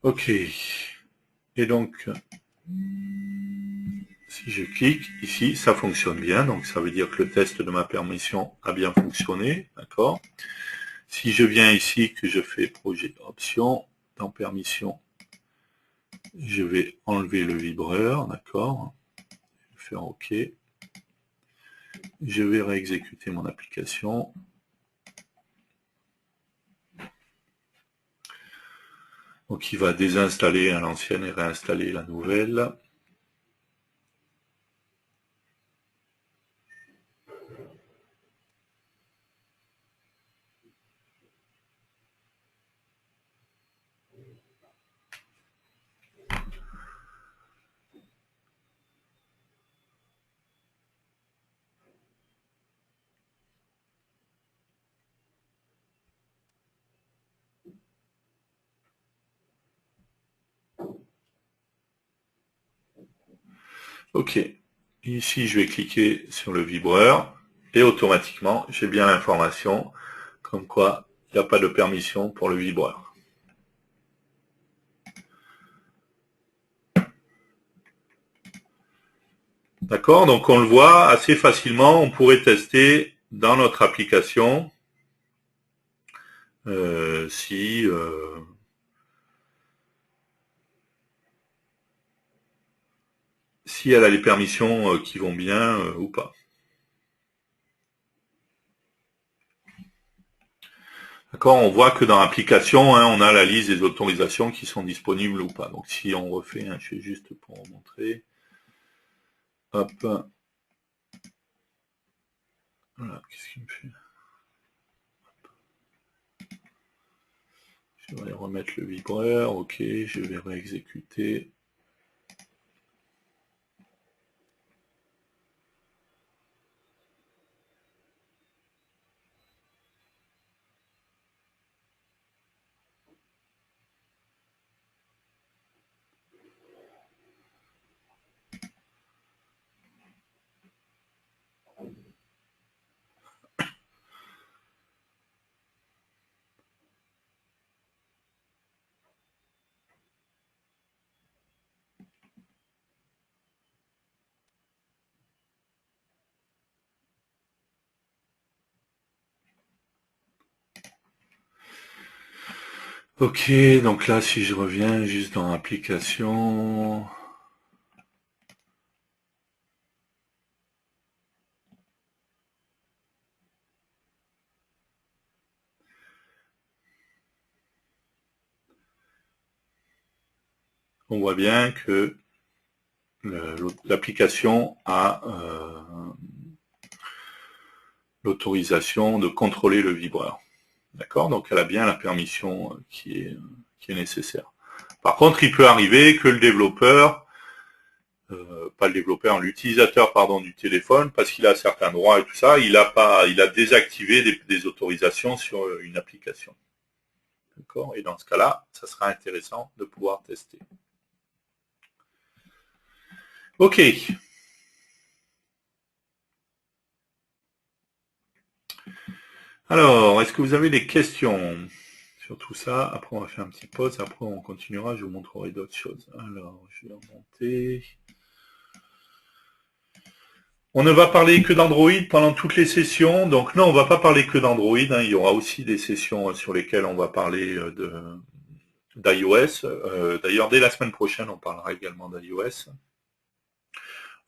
Ok. Et donc, si je clique ici, ça fonctionne bien. Donc, ça veut dire que le test de ma permission a bien fonctionné. D'accord. Si je viens ici, que je fais projet option, dans permission, je vais enlever le vibreur. D'accord. Faire OK. Je vais réexécuter mon application. Donc il va désinstaller l'ancienne et réinstaller la nouvelle. Ok, ici je vais cliquer sur le vibreur et automatiquement j'ai bien l'information comme quoi il n'y a pas de permission pour le vibreur. D'accord, donc on le voit assez facilement, on pourrait tester dans notre application si elle a les permissions qui vont bien ou pas. D'accord, on voit que dans l'application, on a la liste des autorisations qui sont disponibles ou pas. Donc si on refait, je fais juste pour vous montrer. Hop. Voilà, qu'est-ce qu'il me fait? Je vais remettre le vibreur, ok, je vais réexécuter. Ok, donc là, si je reviens juste dans l'application, on voit bien que l'application a l'autorisation de contrôler le vibreur. D'accord? Donc elle a bien la permission qui est nécessaire. Par contre, il peut arriver que le développeur, pas le développeur, l'utilisateur pardon du téléphone, parce qu'il a certains droits et tout ça, il a désactivé des autorisations sur une application. D'accord? Et dans ce cas-là, ça sera intéressant de pouvoir tester. Ok. Alors, est-ce que vous avez des questions sur tout ça? Après, on va faire un petit pause. Après, on continuera. Je vous montrerai d'autres choses. Alors, je vais remonter. On ne va parler que d'Android pendant toutes les sessions. Donc, non, on ne va pas parler que d'Android. Il y aura aussi des sessions sur lesquelles on va parler d'iOS. D'ailleurs, dès la semaine prochaine, on parlera également d'iOS.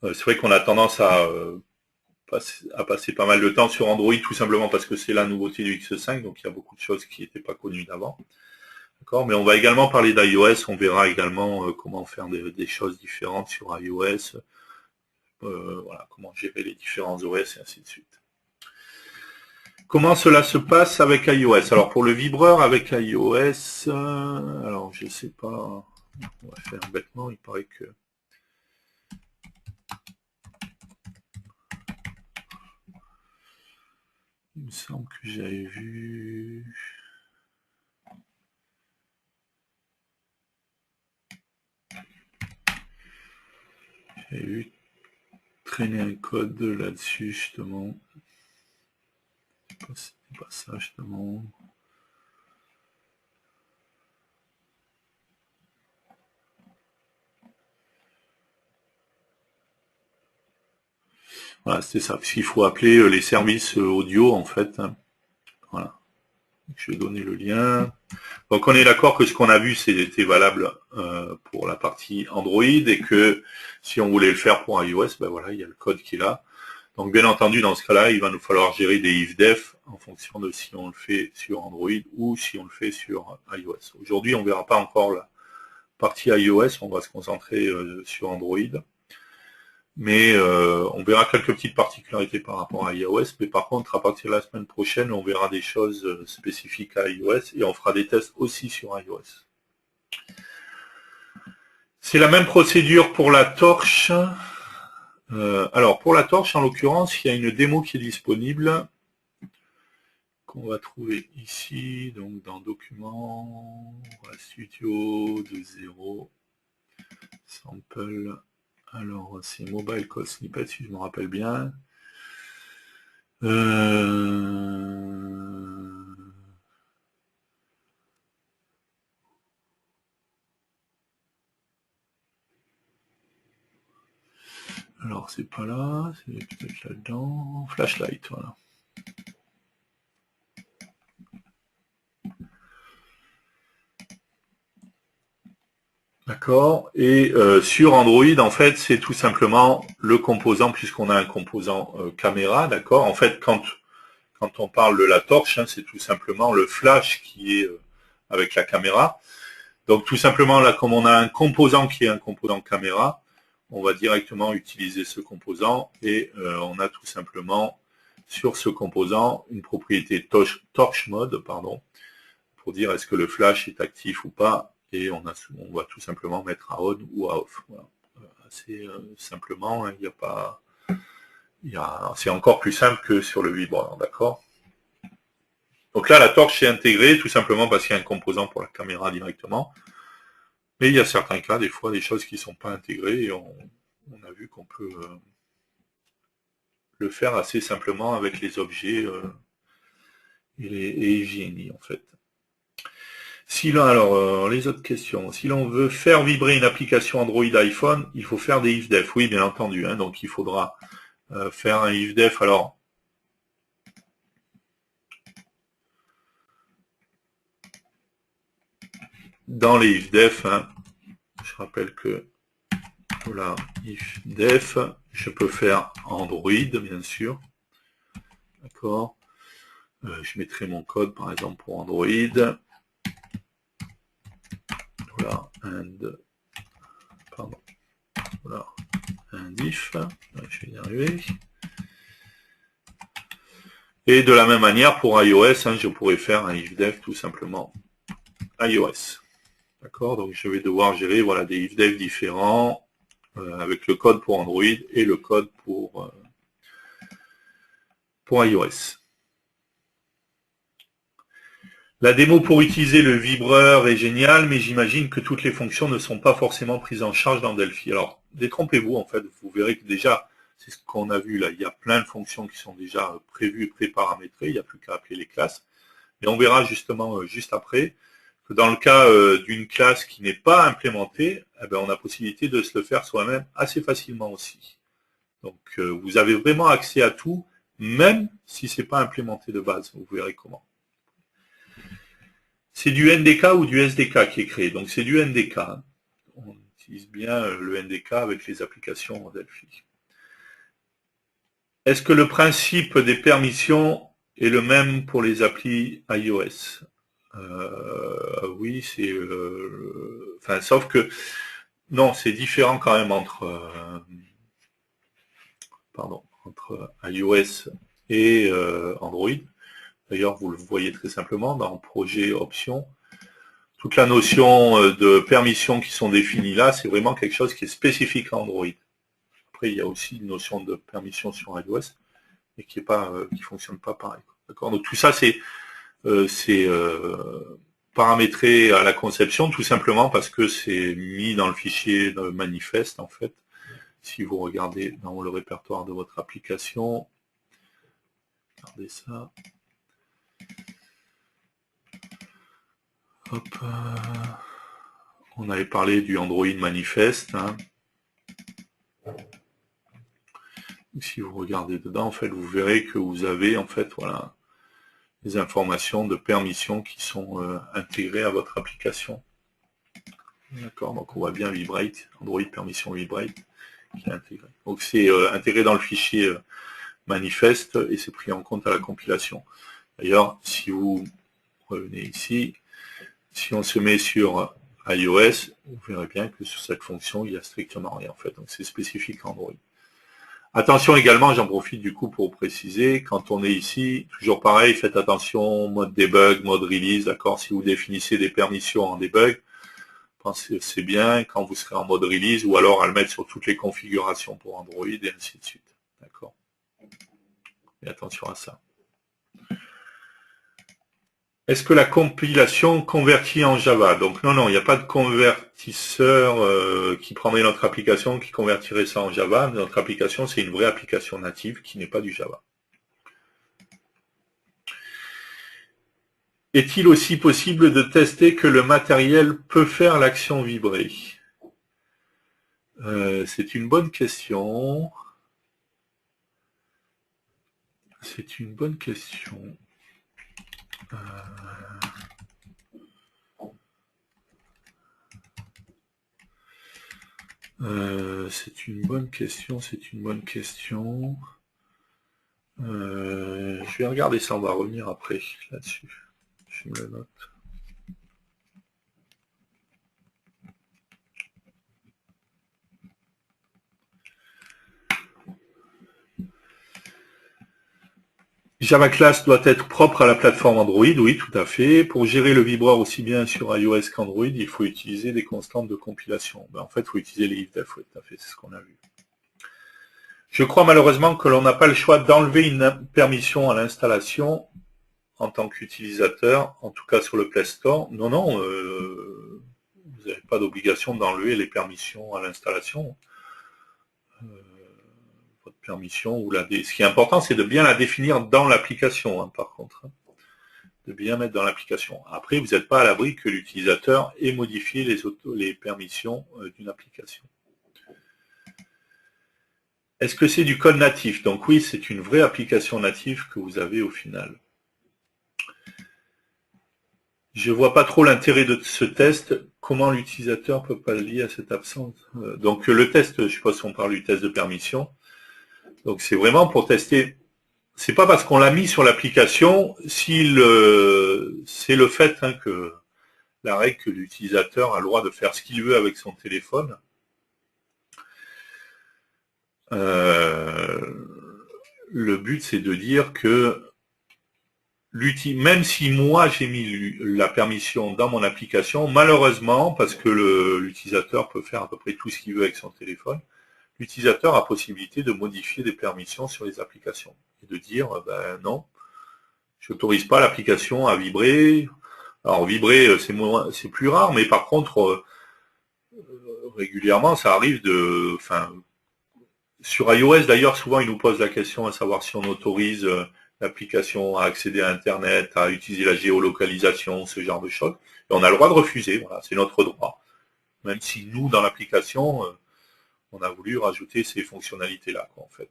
C'est vrai qu'on a tendance à passer pas mal de temps sur Android, tout simplement parce que c'est la nouveauté du X5, donc il y a beaucoup de choses qui n'étaient pas connues d'avant. D'accord, mais on va également parler d'iOS, on verra également comment faire des choses différentes sur iOS, voilà, comment gérer les différents OS et ainsi de suite. Comment cela se passe avec iOS? Alors pour le vibreur avec iOS, alors je sais pas, on va faire bêtement, il paraît que il me semble que j'avais vu. J'avais vu traîner un code là-dessus justement. C'est pas ça justement. Voilà, c'est ça, parce qu'il faut appeler les services audio en fait. Voilà. Je vais donner le lien. Donc on est d'accord que ce qu'on a vu c'était valable pour la partie Android et que si on voulait le faire pour iOS, ben voilà, il y a le code qui est là. Donc bien entendu dans ce cas-là, il va nous falloir gérer des ifdef en fonction de si on le fait sur Android ou si on le fait sur iOS. Aujourd'hui, on ne verra pas encore la partie iOS, on va se concentrer sur Android. Mais on verra quelques petites particularités par rapport à iOS. Mais par contre, à partir de la semaine prochaine, on verra des choses spécifiques à iOS et on fera des tests aussi sur iOS. C'est la même procédure pour la torche. Alors, pour la torche, en l'occurrence, il y a une démo qui est disponible qu'on va trouver ici, donc dans Documents, Studio de 0, Sample. Alors, c'est Mobile Code Snippet, si je me rappelle bien. Alors, c'est pas là, c'est peut-être là-dedans. Flashlight, voilà. D'accord. Et sur Android, en fait, c'est tout simplement le composant, puisqu'on a un composant caméra, d'accord. En fait, quand on parle de la torche, hein, c'est tout simplement le flash qui est avec la caméra. Donc tout simplement, là, comme on a un composant qui est un composant caméra, on va directement utiliser ce composant et on a tout simplement sur ce composant une propriété torch mode, pardon, pour dire est-ce que le flash est actif ou pas, et on va tout simplement mettre à on ou à off. Voilà. Assez simplement, il n'y a pas, c'est encore plus simple que sur le vibreur, d'accord. Donc là, la torche est intégrée tout simplement parce qu'il y a un composant pour la caméra directement. Mais il y a certains cas, des fois, des choses qui ne sont pas intégrées et on a vu qu'on peut le faire assez simplement avec les objets et JNI en fait. Si là, alors, les autres questions. Si l'on veut faire vibrer une application Android iPhone, il faut faire des ifdef. Oui, bien entendu. Hein, donc il faudra faire un ifdef. Alors, dans les ifdef, hein, je rappelle que voilà, ifdef, je peux faire Android, bien sûr. D'accord. Je mettrai mon code, par exemple, pour Android. Voilà, voilà, un diff, je vais y arriver. Et de la même manière, pour iOS, hein, je pourrais faire un ifdef tout simplement iOS. D'accord, donc je vais devoir gérer voilà, des ifdef différents avec le code pour Android et le code pour iOS. La démo pour utiliser le vibreur est géniale, mais j'imagine que toutes les fonctions ne sont pas forcément prises en charge dans Delphi. Alors, détrompez-vous, en fait, vous verrez que déjà, c'est ce qu'on a vu là, il y a plein de fonctions qui sont déjà prévues et pré-paramétrées, il n'y a plus qu'à appeler les classes. Et on verra justement juste après que dans le cas d'une classe qui n'est pas implémentée, eh ben, on a possibilité de se le faire soi-même assez facilement aussi. Donc, vous avez vraiment accès à tout, même si ce n'est pas implémenté de base, vous verrez comment. C'est du NDK ou du SDK qui est créé. Donc c'est du NDK. On utilise bien le NDK avec les applications Delphi. Est-ce que le principe des permissions est le même pour les applis iOS? Oui, c'est... enfin, sauf que... Non, c'est différent quand même entre iOS et Android. D'ailleurs, vous le voyez très simplement dans projet options. Toute la notion de permissions qui sont définies là, c'est vraiment quelque chose qui est spécifique à Android. Après, il y a aussi une notion de permission sur iOS, mais qui fonctionne pas pareil. D'accord. Donc tout ça, c'est paramétré à la conception, tout simplement parce que c'est mis dans le fichier de manifeste en fait. Si vous regardez dans le répertoire de votre application, regardez ça. Hop. On avait parlé du Android manifeste. Hein. Si vous regardez dedans, en fait, vous verrez que vous avez en fait voilà les informations de permission qui sont intégrées à votre application. D'accord, donc on voit bien Vibrate, Android permission Vibrate qui est intégré. Donc c'est intégré dans le fichier manifeste et c'est pris en compte à la compilation. D'ailleurs, si vous revenez ici, si on se met sur iOS, vous verrez bien que sur cette fonction, il n'y a strictement rien en fait. Donc c'est spécifique à Android. Attention également, j'en profite du coup pour préciser, quand on est ici, toujours pareil, faites attention, mode debug, mode release, d'accord. Si vous définissez des permissions en debug, pensez bien quand vous serez en mode release ou alors à le mettre sur toutes les configurations pour Android et ainsi de suite. D'accord. Et attention à ça. Est-ce que la compilation convertit en Java? Donc non, il n'y a pas de convertisseur qui prendrait notre application, qui convertirait ça en Java. Notre application, c'est une vraie application native qui n'est pas du Java. Est-il aussi possible de tester que le matériel peut faire l'action vibrer? C'est une bonne question. C'est une bonne question. C'est une bonne question, c'est une bonne question. Je vais regarder ça, on va revenir après là-dessus. Je me le note. Java Class doit être propre à la plateforme Android, oui, tout à fait. Pour gérer le vibreur aussi bien sur iOS qu'Android, il faut utiliser des constantes de compilation. En fait, il faut utiliser les ifdef, oui, tout à fait, c'est ce qu'on a vu. Je crois malheureusement que l'on n'a pas le choix d'enlever une permission à l'installation en tant qu'utilisateur, en tout cas sur le Play Store. Non, vous n'avez pas d'obligation d'enlever les permissions à l'installation. Votre permission, ce qui est important, c'est de bien la définir dans l'application, par contre. De bien mettre dans l'application. Après, vous n'êtes pas à l'abri que l'utilisateur ait modifié les permissions d'une application. Est-ce que c'est du code natif? Donc oui, c'est une vraie application native que vous avez au final. Je vois pas trop l'intérêt de ce test. Comment l'utilisateur peut pas le lier à cette absence? Donc le test, je sais pas si on parle du test de permission. Donc c'est vraiment pour tester. C'est pas parce qu'on l'a mis sur l'application, c'est le fait que la règle que l'utilisateur a le droit de faire ce qu'il veut avec son téléphone. Le but, c'est de dire que même si moi j'ai mis la permission dans mon application, malheureusement, parce que l'utilisateur peut faire à peu près tout ce qu'il veut avec son téléphone, l'utilisateur a possibilité de modifier des permissions sur les applications et de dire non, je n'autorise pas l'application à vibrer. Alors vibrer, c'est plus rare, mais par contre, régulièrement, ça arrive sur iOS, d'ailleurs, souvent, ils nous posent la question à savoir si on autorise l'application à accéder à Internet, à utiliser la géolocalisation, ce genre de choses. Et on a le droit de refuser, voilà, c'est notre droit. Même si nous, dans l'application, on a voulu rajouter ces fonctionnalités-là, en fait.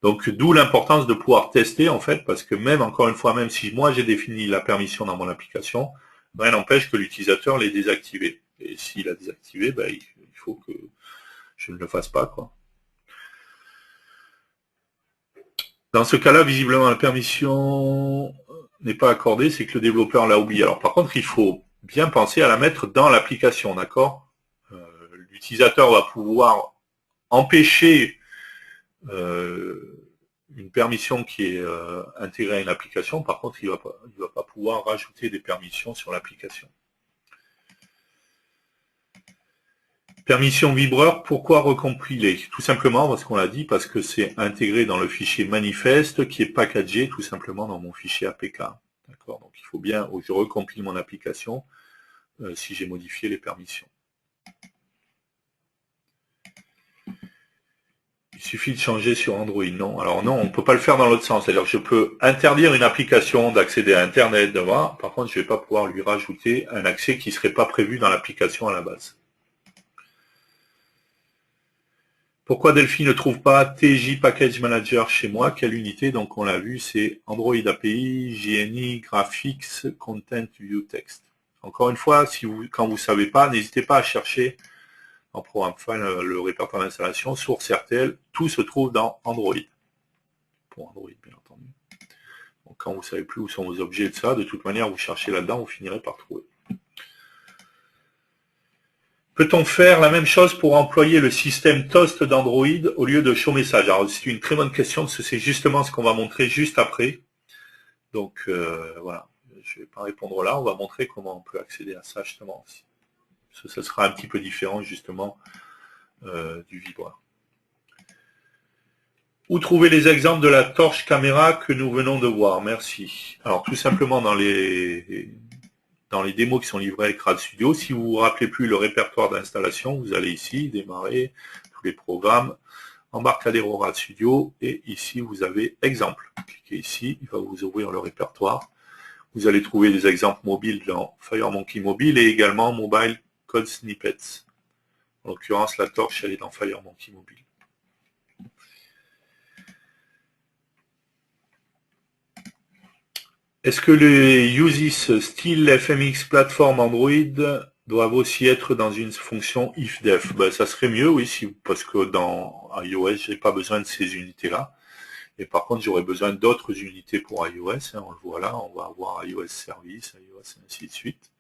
Donc, d'où l'importance de pouvoir tester, en fait, parce que même, encore une fois, même si moi, j'ai défini la permission dans mon application, rien n'empêche que l'utilisateur l'ait désactivé. Et s'il a désactivé, il faut que je ne le fasse pas, quoi. Dans ce cas-là, visiblement, la permission n'est pas accordée, c'est que le développeur l'a oublié. Alors, par contre, il faut bien penser à la mettre dans l'application, d'accord? L'utilisateur va pouvoir empêcher une permission qui est intégrée à une application. Par contre, il va pas pouvoir rajouter des permissions sur l'application. Permission vibreur, pourquoi recompiler? Tout simplement parce qu'on l'a dit, parce que c'est intégré dans le fichier manifeste qui est packagé tout simplement dans mon fichier APK. D'accord? Donc il faut bien que je recompile mon application si j'ai modifié les permissions. Il suffit de changer sur Android. Non, alors non, on ne peut pas le faire dans l'autre sens. C'est-à-dire que je peux interdire une application d'accéder à Internet, par contre, je ne vais pas pouvoir lui rajouter un accès qui ne serait pas prévu dans l'application à la base. Pourquoi Delphi ne trouve pas TJ Package Manager chez moi? Quelle unité? Donc on l'a vu, c'est Android API, JNI, Graphics, Content View Text. Encore une fois, quand vous ne savez pas, n'hésitez pas à chercher en programme file le répertoire d'installation, source RTL, tout se trouve dans Android. Pour Android, bien entendu. Donc quand vous ne savez plus où sont vos objets de ça, de toute manière, vous cherchez là-dedans, vous finirez par trouver. Peut-on faire la même chose pour employer le système Toast d'Android au lieu de ShowMessage? Alors, c'est une très bonne question, parce que c'est justement ce qu'on va montrer juste après. Donc, voilà. Je ne vais pas répondre là. On va montrer comment on peut accéder à ça, justement, aussi. Ça sera un petit peu différent, justement, du vibreur. Où trouver les exemples de la torche caméra que nous venons de voir? Merci. Alors tout simplement dans les démos qui sont livrées avec RAD Studio, si vous vous rappelez plus le répertoire d'installation, vous allez ici, démarrer, tous les programmes, Embarcadero RAD Studio, et ici vous avez exemple. Cliquez ici, il va vous ouvrir le répertoire. Vous allez trouver des exemples mobiles dans FireMonkey Mobile et également Mobile Code Snippets. En l'occurrence, la torche, elle est dans FireMonkey Mobile. Est-ce que les USIS style FMX Platform Android doivent aussi être dans une fonction ifdef? Ben, ça serait mieux, oui, parce que dans iOS, j'ai pas besoin de ces unités-là. Et par contre, j'aurais besoin d'autres unités pour iOS. On le voit là, on va avoir iOS Service, iOS, ainsi de suite.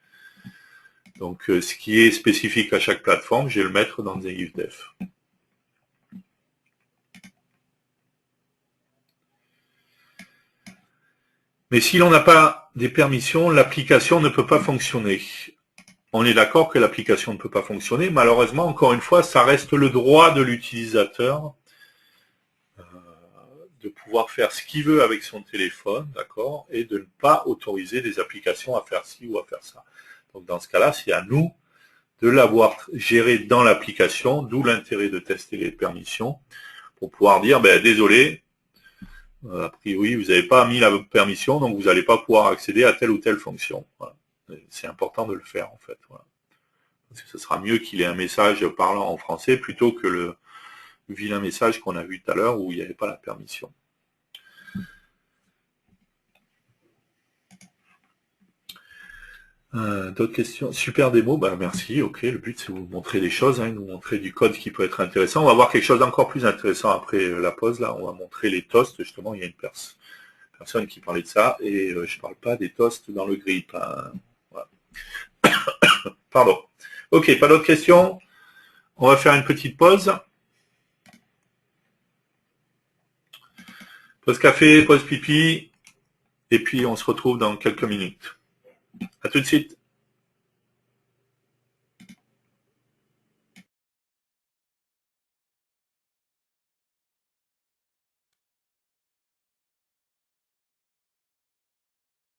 Donc, ce qui est spécifique à chaque plateforme, je vais le mettre dans un ifdef. Mais si l'on n'a pas des permissions, l'application ne peut pas fonctionner. On est d'accord que l'application ne peut pas fonctionner. Malheureusement, encore une fois, ça reste le droit de l'utilisateur de pouvoir faire ce qu'il veut avec son téléphone, d'accord, et de ne pas autoriser des applications à faire ci ou à faire ça. Donc dans ce cas-là, c'est à nous de l'avoir géré dans l'application, d'où l'intérêt de tester les permissions, pour pouvoir dire, ben, désolé, a priori, vous n'avez pas mis la permission, donc vous n'allez pas pouvoir accéder à telle ou telle fonction. Voilà. C'est important de le faire, en fait. Voilà. Parce que ce sera mieux qu'il ait un message parlant en français plutôt que le vilain message qu'on a vu tout à l'heure où il n'y avait pas la permission. D'autres questions? Super démo, bah merci, ok, le but c'est de vous montrer des choses, de vous montrer du code qui peut être intéressant. On va voir quelque chose d'encore plus intéressant après la pause, là, on va montrer les toasts, justement, il y a une personne qui parlait de ça, et je parle pas des toasts dans le grip. Hein. Voilà. Pardon. Ok, pas d'autres questions? On va faire une petite pause. Pause café, pause pipi, et puis on se retrouve dans quelques minutes. À tout de suite.